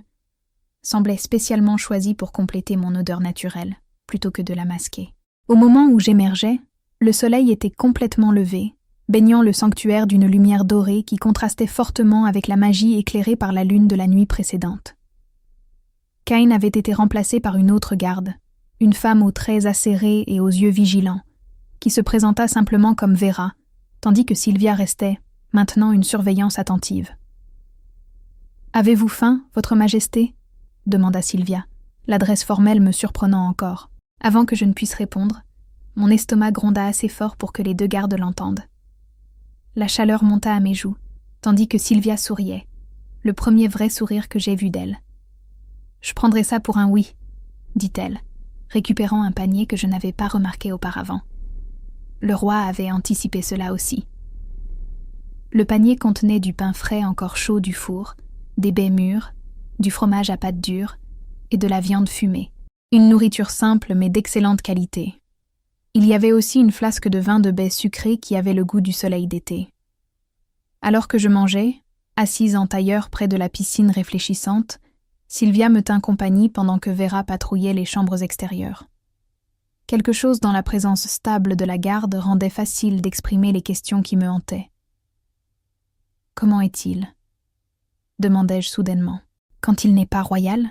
semblait spécialement choisie pour compléter mon odeur naturelle, plutôt que de la masquer. Au moment où j'émergeais, le soleil était complètement levé, baignant le sanctuaire d'une lumière dorée qui contrastait fortement avec la magie éclairée par la lune de la nuit précédente. Cain avait été remplacé par une autre garde, une femme aux traits acérés et aux yeux vigilants, qui se présenta simplement comme Vera, tandis que Sylvia restait, maintenant, une surveillance attentive. « Avez-vous faim, votre majesté ?» demanda Sylvia, l'adresse formelle me surprenant encore. Avant que je ne puisse répondre, mon estomac gronda assez fort pour que les deux gardes l'entendent. La chaleur monta à mes joues, tandis que Sylvia souriait, le premier vrai sourire que j'ai vu d'elle. « Je prendrai ça pour un oui, dit-elle, récupérant un panier que je n'avais pas remarqué auparavant. Le roi avait anticipé cela aussi. Le panier contenait du pain frais encore chaud du four, des baies mûres, du fromage à pâte dure et de la viande fumée. Une nourriture simple mais d'excellente qualité. Il y avait aussi une flasque de vin de baie sucré qui avait le goût du soleil d'été. Alors que je mangeais, assise en tailleur près de la piscine réfléchissante, Sylvia me tint compagnie pendant que Vera patrouillait les chambres extérieures. Quelque chose dans la présence stable de la garde rendait facile d'exprimer les questions qui me hantaient. « Comment est-il » demandai-je soudainement. « Quand il n'est pas royal ?»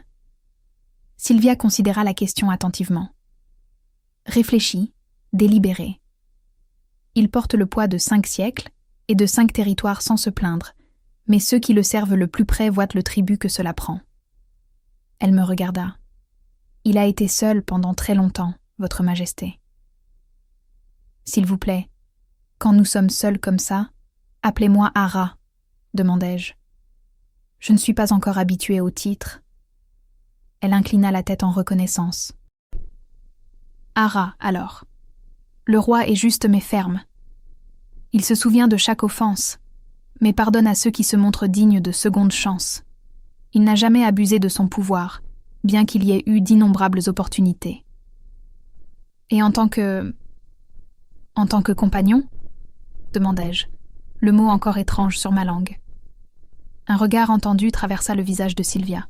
Sylvia considéra la question attentivement. Réfléchit, délibérée. Il porte le poids de 5 siècles et de 5 territoires sans se plaindre, mais ceux qui le servent le plus près voient le tribut que cela prend. Elle me regarda. « Il a été seul pendant très longtemps, Votre Majesté. »« S'il vous plaît, quand nous sommes seuls comme ça, appelez-moi Ara, » demandai-je. « Je ne suis pas encore habituée au titre. » Elle inclina la tête en reconnaissance. « Ara, alors. Le roi est juste mais ferme. Il se souvient de chaque offense, mais pardonne à ceux qui se montrent dignes de seconde chance. Il n'a jamais abusé de son pouvoir, bien qu'il y ait eu d'innombrables opportunités. » « Et en tant que compagnon ?» demandai-je, le mot encore étrange sur ma langue. Un regard entendu traversa le visage de Sylvia.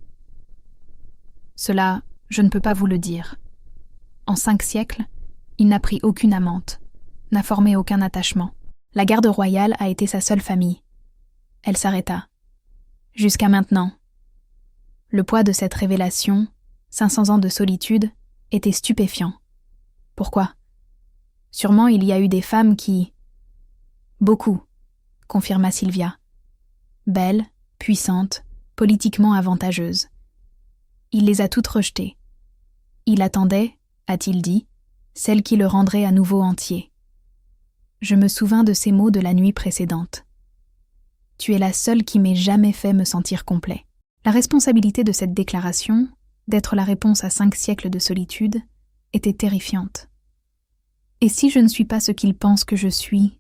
« Cela, je ne peux pas vous le dire. En 5 siècles, il n'a pris aucune amante, n'a formé aucun attachement. La garde royale a été sa seule famille. » Elle s'arrêta. « Jusqu'à maintenant. » Le poids de cette révélation, 500 ans de solitude, était stupéfiant. Pourquoi ? Sûrement il y a eu des femmes qui... Beaucoup, confirma Sylvia. Belles, puissantes, politiquement avantageuses. Il les a toutes rejetées. Il attendait, a-t-il dit, celle qui le rendrait à nouveau entier. Je me souvins de ces mots de la nuit précédente. Tu es la seule qui m'ait jamais fait me sentir complet. La responsabilité de cette déclaration, d'être la réponse à 5 siècles de solitude, était terrifiante. « Et si je ne suis pas ce qu'il pense que je suis ?»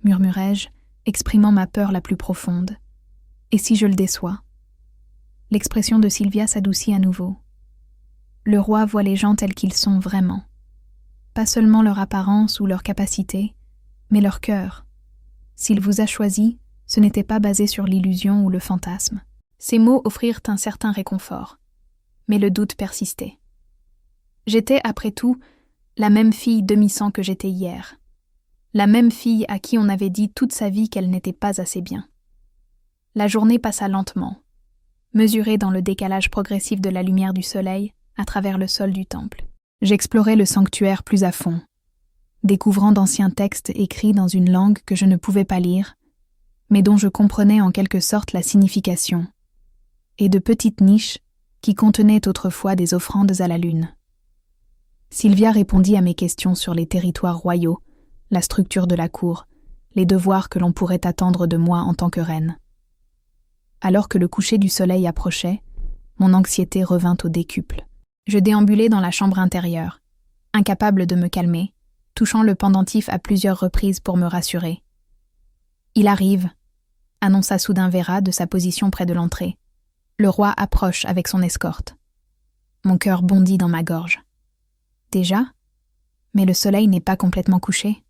murmurai-je, exprimant ma peur la plus profonde. « Et si je le déçois ?» L'expression de Sylvia s'adoucit à nouveau. Le roi voit les gens tels qu'ils sont vraiment. Pas seulement leur apparence ou leur capacité, mais leur cœur. S'il vous a choisi, ce n'était pas basé sur l'illusion ou le fantasme. Ces mots offrirent un certain réconfort, mais le doute persistait. J'étais, après tout, la même fille demi-sang que j'étais hier. La même fille à qui on avait dit toute sa vie qu'elle n'était pas assez bien. La journée passa lentement, mesurée dans le décalage progressif de la lumière du soleil à travers le sol du temple. J'explorais le sanctuaire plus à fond, découvrant d'anciens textes écrits dans une langue que je ne pouvais pas lire, mais dont je comprenais en quelque sorte la signification, et de petites niches qui contenaient autrefois des offrandes à la lune. Sylvia répondit à mes questions sur les territoires royaux, la structure de la cour, les devoirs que l'on pourrait attendre de moi en tant que reine. Alors que le coucher du soleil approchait, mon anxiété revint au décuple. Je déambulai dans la chambre intérieure, incapable de me calmer, touchant le pendentif à plusieurs reprises pour me rassurer. « Il arrive », annonça soudain Vera de sa position près de l'entrée. Le roi approche avec son escorte. Mon cœur bondit dans ma gorge. Déjà ? Mais le soleil n'est pas complètement couché.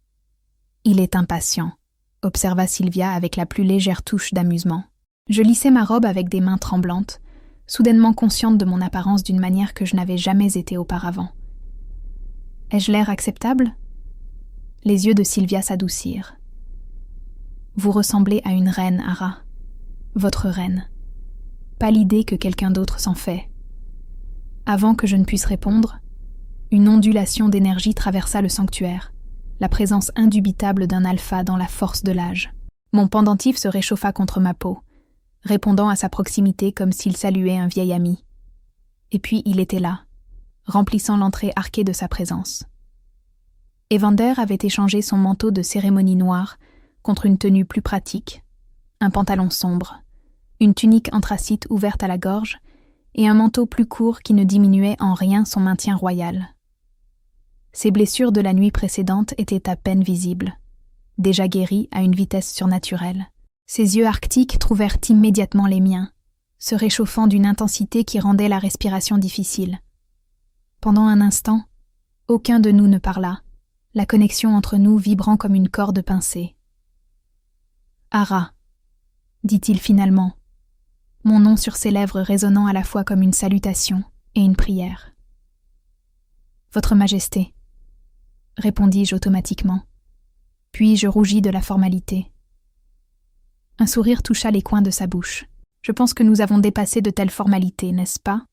Il est impatient, observa Sylvia avec la plus légère touche d'amusement. Je lissai ma robe avec des mains tremblantes, soudainement consciente de mon apparence d'une manière que je n'avais jamais été auparavant. Ai-je l'air acceptable ? Les yeux de Sylvia s'adoucirent. Vous ressemblez à une reine, Ara. Votre reine. Pas l'idée que quelqu'un d'autre s'en fait. Avant que je ne puisse répondre, une ondulation d'énergie traversa le sanctuaire, la présence indubitable d'un alpha dans la force de l'âge. Mon pendentif se réchauffa contre ma peau, répondant à sa proximité comme s'il saluait un vieil ami. Et puis il était là, remplissant l'entrée arquée de sa présence. Evander avait échangé son manteau de cérémonie noire contre une tenue plus pratique, un pantalon sombre, une tunique anthracite ouverte à la gorge et un manteau plus court qui ne diminuait en rien son maintien royal. Ses blessures de la nuit précédente étaient à peine visibles, déjà guéries à une vitesse surnaturelle. Ses yeux arctiques trouvèrent immédiatement les miens, se réchauffant d'une intensité qui rendait la respiration difficile. Pendant un instant, aucun de nous ne parla, la connexion entre nous vibrant comme une corde pincée. « Ara », dit-il finalement, mon nom sur ses lèvres résonnant à la fois comme une salutation et une prière. « Votre Majesté », répondis-je automatiquement, puis je rougis de la formalité. Un sourire toucha les coins de sa bouche. Je pense que nous avons dépassé de telles formalités, n'est-ce pas?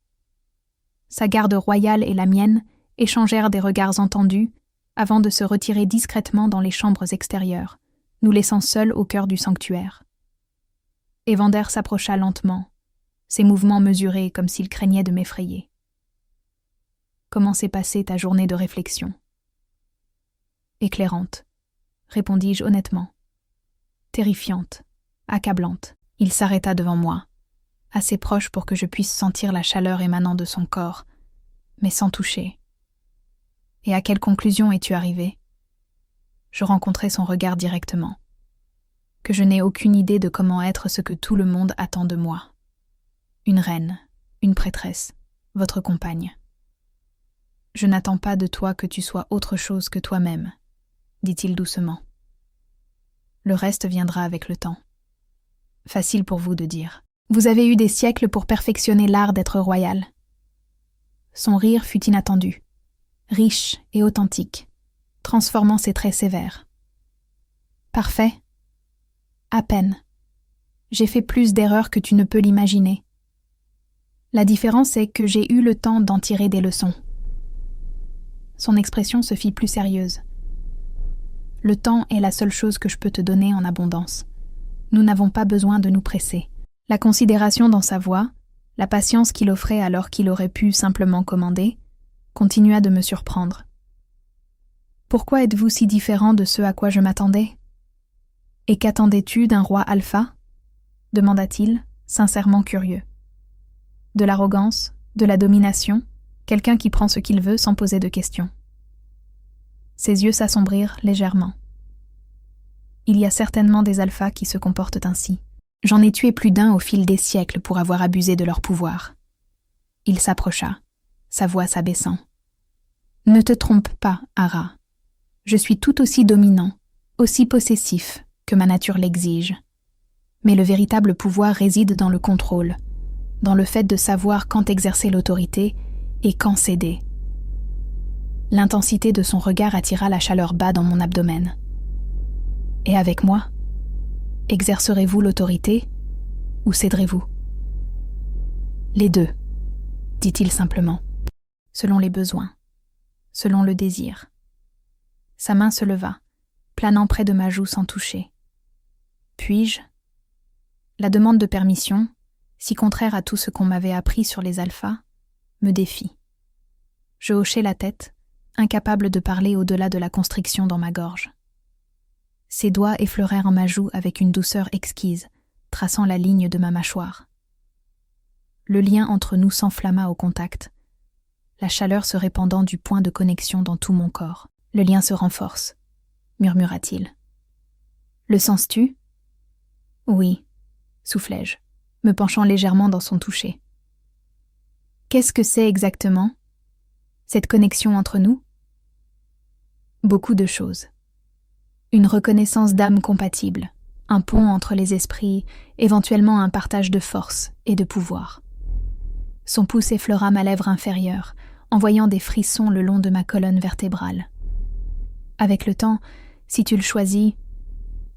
Sa garde royale et la mienne échangèrent des regards entendus avant de se retirer discrètement dans les chambres extérieures, nous laissant seuls au cœur du sanctuaire. Evander s'approcha lentement, ses mouvements mesurés comme s'il craignait de m'effrayer. « Comment s'est passée ta journée de réflexion ?»« Éclairante, » répondis-je honnêtement. « Terrifiante, accablante. » Il s'arrêta devant moi, assez proche pour que je puisse sentir la chaleur émanant de son corps, mais sans toucher. « Et à quelle conclusion es-tu arrivé ?» Je rencontrai son regard directement. Que je n'ai aucune idée de comment être ce que tout le monde attend de moi. Une reine, une prêtresse, votre compagne. Je n'attends pas de toi que tu sois autre chose que toi-même, dit-il doucement. Le reste viendra avec le temps. Facile pour vous de dire. Vous avez eu des siècles pour perfectionner l'art d'être royal. Son rire fut inattendu, riche et authentique, transformant ses traits sévères. Parfait? À peine. J'ai fait plus d'erreurs que tu ne peux l'imaginer. La différence est que j'ai eu le temps d'en tirer des leçons. Son expression se fit plus sérieuse. Le temps est la seule chose que je peux te donner en abondance. Nous n'avons pas besoin de nous presser. La considération dans sa voix, la patience qu'il offrait alors qu'il aurait pu simplement commander, continua de me surprendre. « Pourquoi êtes-vous si différent de ce à quoi je m'attendais ? Et qu'attendais-tu d'un roi alpha ?» demanda-t-il, sincèrement curieux. « De l'arrogance, de la domination, quelqu'un qui prend ce qu'il veut sans poser de questions. » Ses yeux s'assombrirent légèrement. Il y a certainement des alphas qui se comportent ainsi. J'en ai tué plus d'un au fil des siècles pour avoir abusé de leur pouvoir. Il s'approcha, sa voix s'abaissant. « Ne te trompe pas, Ara. Je suis tout aussi dominant, aussi possessif que ma nature l'exige. Mais le véritable pouvoir réside dans le contrôle, dans le fait de savoir quand exercer l'autorité et quand céder. » L'intensité de son regard attira la chaleur bas dans mon abdomen. « Et avec moi, exercerez-vous l'autorité ou céderez-vous ?»« Les deux, » dit-il simplement, selon les besoins, selon le désir. Sa main se leva, planant près de ma joue sans toucher. Puis-je ? La demande de permission, si contraire à tout ce qu'on m'avait appris sur les alphas, me défie. Je hochai la tête, incapable de parler au-delà de la constriction dans ma gorge. Ses doigts effleurèrent ma joue avec une douceur exquise, traçant la ligne de ma mâchoire. Le lien entre nous s'enflamma au contact, la chaleur se répandant du point de connexion dans tout mon corps. « Le lien se renforce », murmura-t-il. « Le sens-tu » ? « Oui », soufflai-je, me penchant légèrement dans son toucher. « Qu'est-ce que c'est exactement, cette connexion entre nous ?» Beaucoup de choses. Une reconnaissance d'âme compatible, un pont entre les esprits, éventuellement un partage de force et de pouvoir. Son pouce effleura ma lèvre inférieure, envoyant des frissons le long de ma colonne vertébrale. Avec le temps, si tu le choisis,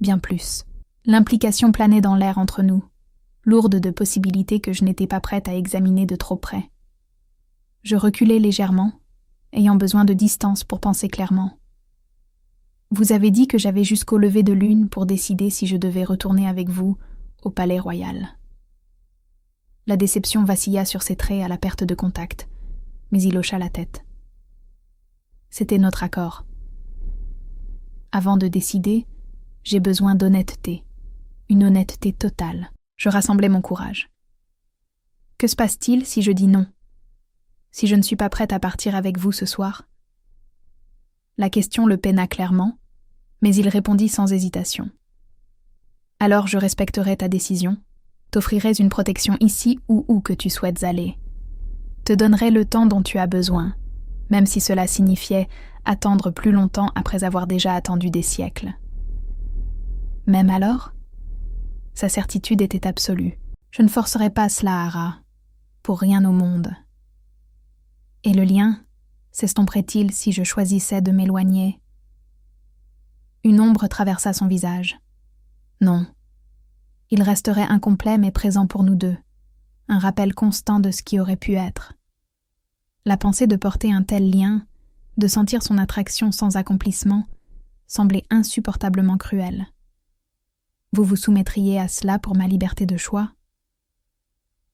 bien plus. L'implication planait dans l'air entre nous, lourde de possibilités que je n'étais pas prête à examiner de trop près. Je reculai légèrement, ayant besoin de distance pour penser clairement. Vous avez dit que j'avais jusqu'au lever de lune pour décider si je devais retourner avec vous au palais royal. La déception vacilla sur ses traits à la perte de contact, mais il hocha la tête. C'était notre accord. Avant de décider, j'ai besoin d'honnêteté, une honnêteté totale. Je rassemblai mon courage. Que se passe-t-il si je dis non ? Si je ne suis pas prête à partir avec vous ce soir ? La question le peina clairement, mais il répondit sans hésitation. « Alors je respecterai ta décision, t'offrirai une protection ici ou où que tu souhaites aller. Te donnerai le temps dont tu as besoin, même si cela signifiait attendre plus longtemps après avoir déjà attendu des siècles. » Même alors, sa certitude était absolue. Je ne forcerai pas cela, Ara, pour rien au monde. Et le lien s'estomperait-il si je choisissais de m'éloigner? Une ombre traversa son visage. Non. Il resterait incomplet mais présent pour nous deux, un rappel constant de ce qui aurait pu être. La pensée de porter un tel lien, de sentir son attraction sans accomplissement, semblait insupportablement cruelle. Vous vous soumettriez à cela pour ma liberté de choix?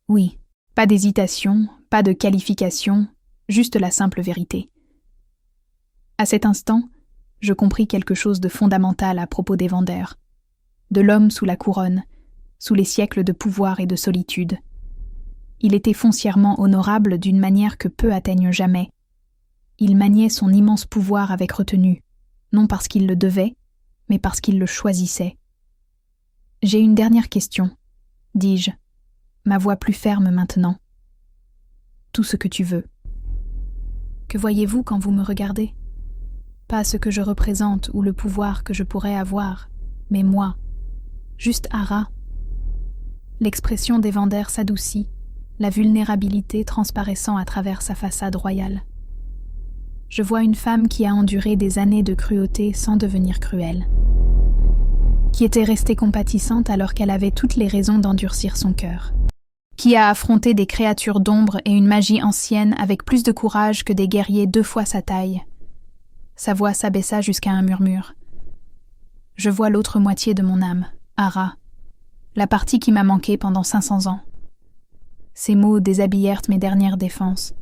Oui, pas d'hésitation, pas de qualification, juste la simple vérité. À cet instant, je compris quelque chose de fondamental à propos des Vander, de l'homme sous la couronne, sous les siècles de pouvoir et de solitude. Il était foncièrement honorable d'une manière que peu atteignent jamais. Il maniait son immense pouvoir avec retenue, non parce qu'il le devait, mais parce qu'il le choisissait. « J'ai une dernière question, » dis-je, ma voix plus ferme maintenant. « Tout ce que tu veux. Que voyez-vous quand vous me regardez? Pas ce que je représente ou le pouvoir que je pourrais avoir, mais moi, juste Ara. » L'expression des Vander s'adoucit, la vulnérabilité transparaissant à travers sa façade royale. Je vois une femme qui a enduré des années de cruauté sans devenir cruelle, qui était restée compatissante alors qu'elle avait toutes les raisons d'endurcir son cœur, qui a affronté des créatures d'ombre et une magie ancienne avec plus de courage que des guerriers 2 fois sa taille. Sa voix s'abaissa jusqu'à un murmure. Je vois l'autre moitié de mon âme, Ara, la partie qui m'a manqué pendant 500 ans. Ces mots déshabillèrent mes dernières défenses,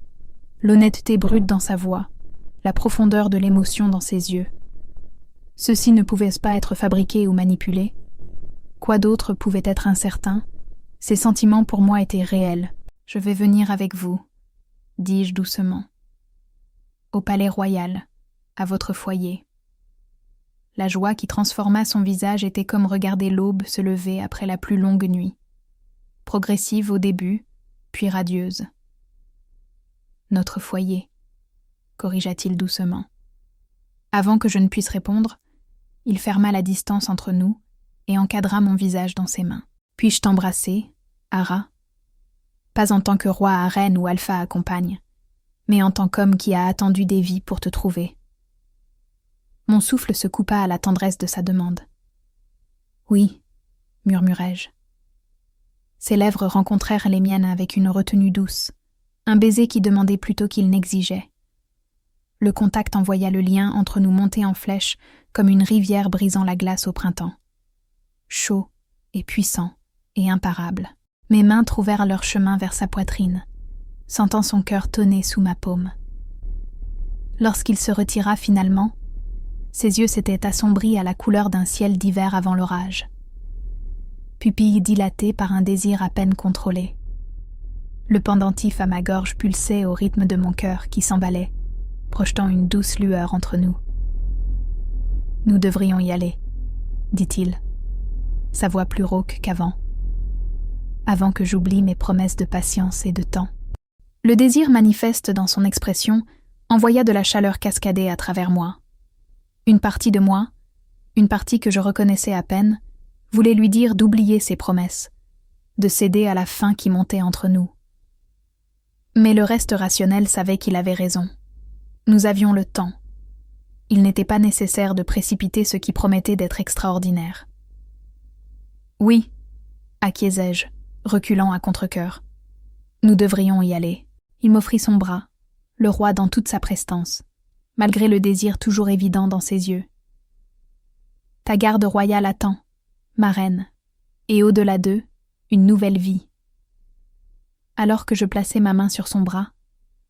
l'honnêteté brute dans sa voix, la profondeur de l'émotion dans ses yeux. Ceci ne pouvait pas être fabriqué ou manipulé. Quoi d'autre pouvait être incertain? Ces sentiments pour moi étaient réels. Je vais venir avec vous, dis-je doucement. Au palais royal, à votre foyer. La joie qui transforma son visage était comme regarder l'aube se lever après la plus longue nuit. Progressive au début, puis radieuse. Notre foyer, corrigea-t-il doucement. Avant que je ne puisse répondre, il ferma la distance entre nous et encadra mon visage dans ses mains. Puis-je t'embrasser, Ara? Pas en tant que roi à reine ou alpha à compagne, mais en tant qu'homme qui a attendu des vies pour te trouver. Mon souffle se coupa à la tendresse de sa demande. Oui, murmurai-je. Ses lèvres rencontrèrent les miennes avec une retenue douce, un baiser qui demandait plutôt qu'il n'exigeait. Le contact envoya le lien entre nous monter en flèche comme une rivière brisant la glace au printemps. Chaud et puissant et imparable, mes mains trouvèrent leur chemin vers sa poitrine, sentant son cœur tonner sous ma paume. Lorsqu'il se retira finalement, ses yeux s'étaient assombris à la couleur d'un ciel d'hiver avant l'orage. Pupilles dilatées par un désir à peine contrôlé. Le pendentif à ma gorge pulsait au rythme de mon cœur qui s'emballait, projetant une douce lueur entre nous. « Nous devrions y aller, » dit-il, sa voix plus rauque qu'avant, avant que j'oublie mes promesses de patience et de temps. Le désir manifeste dans son expression envoya de la chaleur cascader à travers moi. Une partie de moi, une partie que je reconnaissais à peine, voulait lui dire d'oublier ses promesses, de céder à la faim qui montait entre nous. Mais le reste rationnel savait qu'il avait raison. Nous avions le temps. Il n'était pas nécessaire de précipiter ce qui promettait d'être extraordinaire. Oui, acquiesçai-je, reculant à contre-cœur. Nous devrions y aller. Il m'offrit son bras, le roi dans toute sa prestance, malgré le désir toujours évident dans ses yeux. Ta garde royale attend, ma reine, et au-delà d'eux, une nouvelle vie. Alors que je plaçais ma main sur son bras,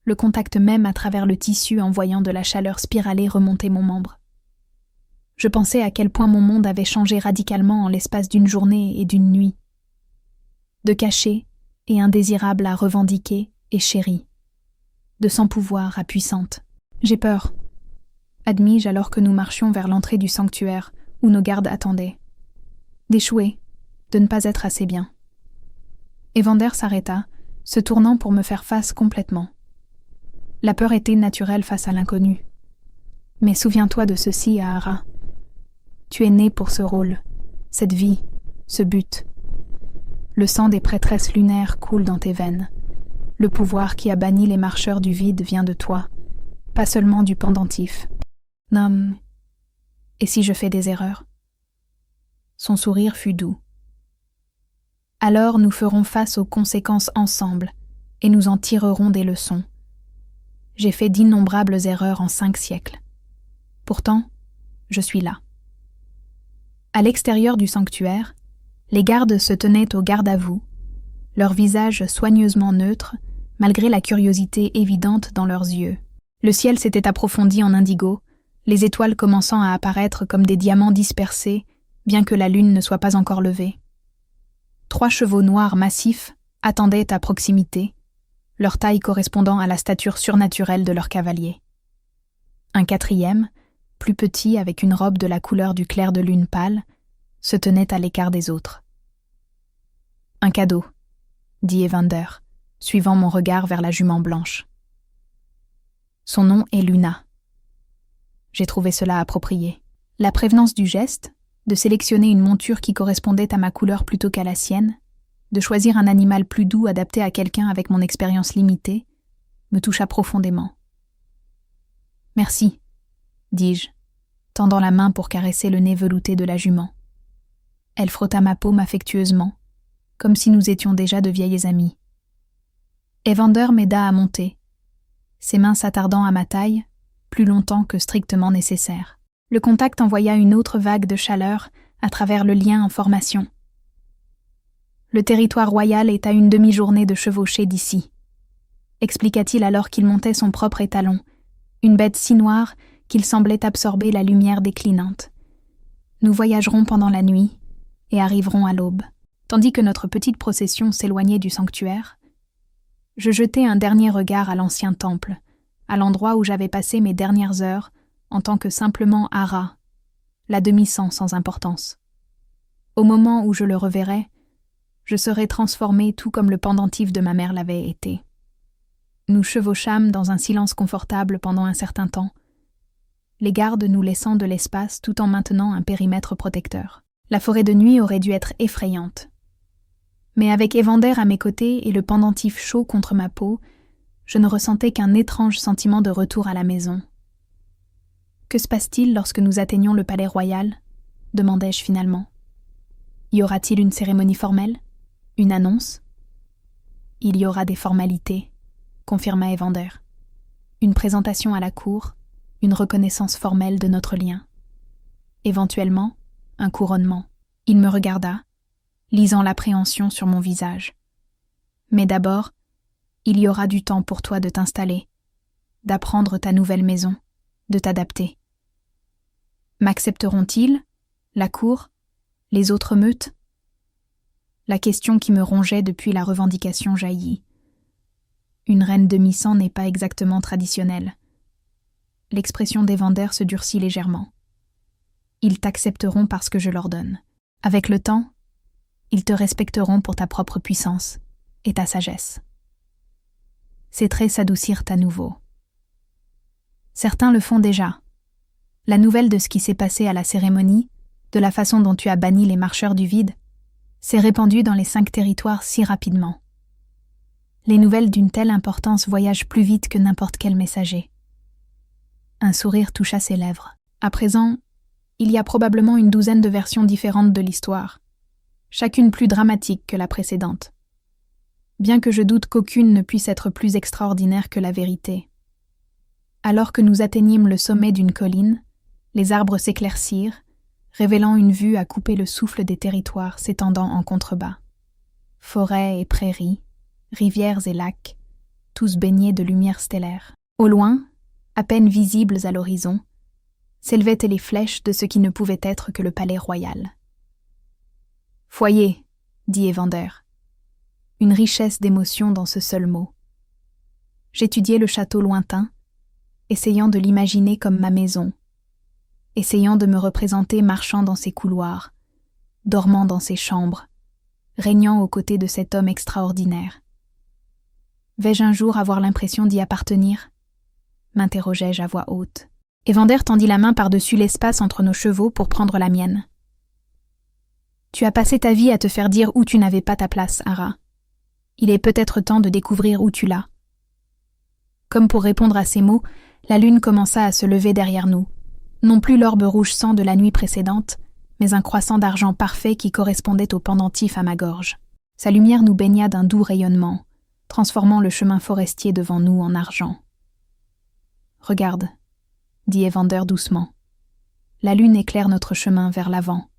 le contact même à travers le tissu envoyant de la chaleur spiralée remontait mon membre. Je pensais à quel point mon monde avait changé radicalement en l'espace d'une journée et d'une nuit. De caché et indésirable à revendiquer et chéri. De sans pouvoir à puissante. J'ai peur. admis-je alors que nous marchions vers l'entrée du sanctuaire où nos gardes attendaient. D'échouer, de ne pas être assez bien. Evander s'arrêta, se tournant pour me faire face complètement. La peur était naturelle face à l'inconnu. Mais souviens-toi de ceci, Ahara. Tu es né pour ce rôle, cette vie, ce but. Le sang des prêtresses lunaires coule dans tes veines. Le pouvoir qui a banni les marcheurs du vide vient de toi, pas seulement du pendentif. Non. Et si je fais des erreurs? Son sourire fut doux. Alors nous ferons face aux conséquences ensemble, et nous en tirerons des leçons. J'ai fait d'innombrables erreurs en 5 siècles. Pourtant, je suis là. À l'extérieur du sanctuaire, les gardes se tenaient au garde-à-vous, leurs visages soigneusement neutres, malgré la curiosité évidente dans leurs yeux. Le ciel s'était approfondi en indigo, les étoiles commençant à apparaître comme des diamants dispersés, bien que la lune ne soit pas encore levée. 3 chevaux noirs massifs attendaient à proximité, leur taille correspondant à la stature surnaturelle de leur cavalier. Un 4e, plus petit avec une robe de la couleur du clair de lune pâle, se tenait à l'écart des autres. « Un cadeau », dit Evander, suivant mon regard vers la jument blanche. Son nom est Luna. J'ai trouvé cela approprié. La prévenance du geste, de sélectionner une monture qui correspondait à ma couleur plutôt qu'à la sienne, de choisir un animal plus doux adapté à quelqu'un avec mon expérience limitée, me toucha profondément. « Merci », dis-je, tendant la main pour caresser le nez velouté de la jument. Elle frotta ma paume affectueusement, comme si nous étions déjà de vieilles amies. Evander m'aida à monter, ses mains s'attardant à ma taille, plus longtemps que strictement nécessaire. Le contact envoya une autre vague de chaleur à travers le lien en formation. Le territoire royal est à une demi-journée de chevauchée d'ici, expliqua-t-il alors qu'il montait son propre étalon, une bête si noire qu'il semblait absorber la lumière déclinante. Nous voyagerons pendant la nuit et arriverons à l'aube. Tandis que notre petite procession s'éloignait du sanctuaire, je jetai un dernier regard à l'ancien temple, à l'endroit où j'avais passé mes dernières heures en tant que simplement Hara, la demi-sang sans importance. Au moment où je le reverrai, je serai transformé tout comme le pendentif de ma mère l'avait été. Nous chevauchâmes dans un silence confortable pendant un certain temps, les gardes nous laissant de l'espace tout en maintenant un périmètre protecteur. La forêt de nuit aurait dû être effrayante. Mais avec Evander à mes côtés et le pendentif chaud contre ma peau, je ne ressentais qu'un étrange sentiment de retour à la maison. « Que se passe-t-il lorsque nous atteignons le palais royal ?» demandai-je finalement. « Y aura-t-il une cérémonie formelle? Une annonce ?»« Il y aura des formalités, » confirma Evander. « Une présentation à la cour, une reconnaissance formelle de notre lien. Éventuellement, un couronnement. » Il me regarda, lisant l'appréhension sur mon visage. « Mais d'abord, il y aura du temps pour toi de t'installer, d'apprendre ta nouvelle maison, de t'adapter. » M'accepteront-ils, la cour, les autres meutes? La question qui me rongeait depuis la revendication jaillit. Une reine demi-sang n'est pas exactement traditionnelle. L'expression d'Evander se durcit légèrement. Ils t'accepteront parce que je leur donne. Avec le temps, ils te respecteront pour ta propre puissance et ta sagesse. Ces traits s'adoucirent à nouveau. Certains le font déjà. La nouvelle de ce qui s'est passé à la cérémonie, de la façon dont tu as banni les marcheurs du vide, s'est répandue dans les 5 territoires si rapidement. Les nouvelles d'une telle importance voyagent plus vite que n'importe quel messager. Un sourire toucha ses lèvres. À présent, il y a probablement une 12aine de versions différentes de l'histoire, chacune plus dramatique que la précédente. Bien que je doute qu'aucune ne puisse être plus extraordinaire que la vérité. Alors que nous atteignîmes le sommet d'une colline, les arbres s'éclaircirent, révélant une vue à couper le souffle des territoires s'étendant en contrebas. Forêts et prairies, rivières et lacs, tous baignés de lumière stellaire. Au loin, à peine visibles à l'horizon, s'élevaient les flèches de ce qui ne pouvait être que le palais royal. « Foyer », dit Evander. Une richesse d'émotion dans ce seul mot. J'étudiai le château lointain, essayant de l'imaginer comme ma maison, essayant de me représenter marchant dans ses couloirs, dormant dans ses chambres, régnant aux côtés de cet homme extraordinaire. Vais-je un jour avoir l'impression d'y appartenir ? M'interrogeai-je à voix haute. Evander tendit la main par-dessus l'espace entre nos chevaux pour prendre la mienne. Tu as passé ta vie à te faire dire où tu n'avais pas ta place, Ara. Il est peut-être temps de découvrir où tu l'as. Comme pour répondre à ces mots, la lune commença à se lever derrière nous. Non plus l'orbe rouge sang de la nuit précédente, mais un croissant d'argent parfait qui correspondait au pendentif à ma gorge. Sa lumière nous baigna d'un doux rayonnement, transformant le chemin forestier devant nous en argent. « Regarde » dit Evander doucement. « La lune éclaire notre chemin vers l'avant,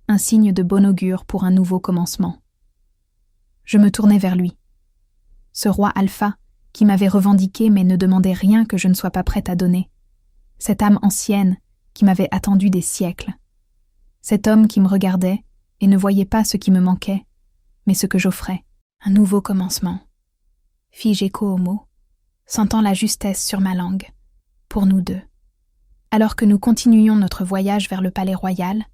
un signe de bon augure pour un nouveau commencement. » Je me tournai vers lui. Ce roi Alpha, qui m'avait revendiqué mais ne demandait rien que je ne sois pas prête à donner. Cette âme ancienne, qui m'avait attendu des siècles. Cet homme qui me regardait et ne voyait pas ce qui me manquait, mais ce que j'offrais, un nouveau commencement. Fis-je écho aux mots, sentant la justesse sur ma langue, pour nous deux. Alors que nous continuions notre voyage vers le palais royal,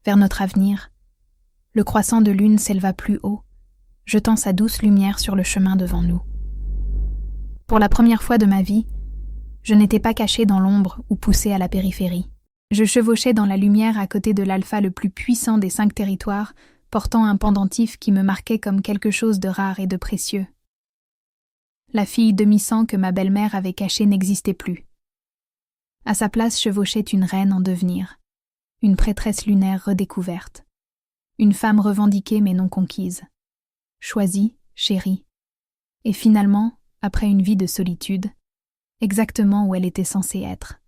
vers notre avenir, le croissant de lune s'éleva plus haut, jetant sa douce lumière sur le chemin devant nous. Pour la première fois de ma vie, je n'étais pas cachée dans l'ombre ou poussée à la périphérie. Je chevauchais dans la lumière à côté de l'alpha le plus puissant des 5 territoires, portant un pendentif qui me marquait comme quelque chose de rare et de précieux. La fille demi-sang que ma belle-mère avait cachée n'existait plus. À sa place chevauchait une reine en devenir, une prêtresse lunaire redécouverte, une femme revendiquée mais non conquise, choisie, chérie, et finalement, après une vie de solitude, exactement où elle était censée être.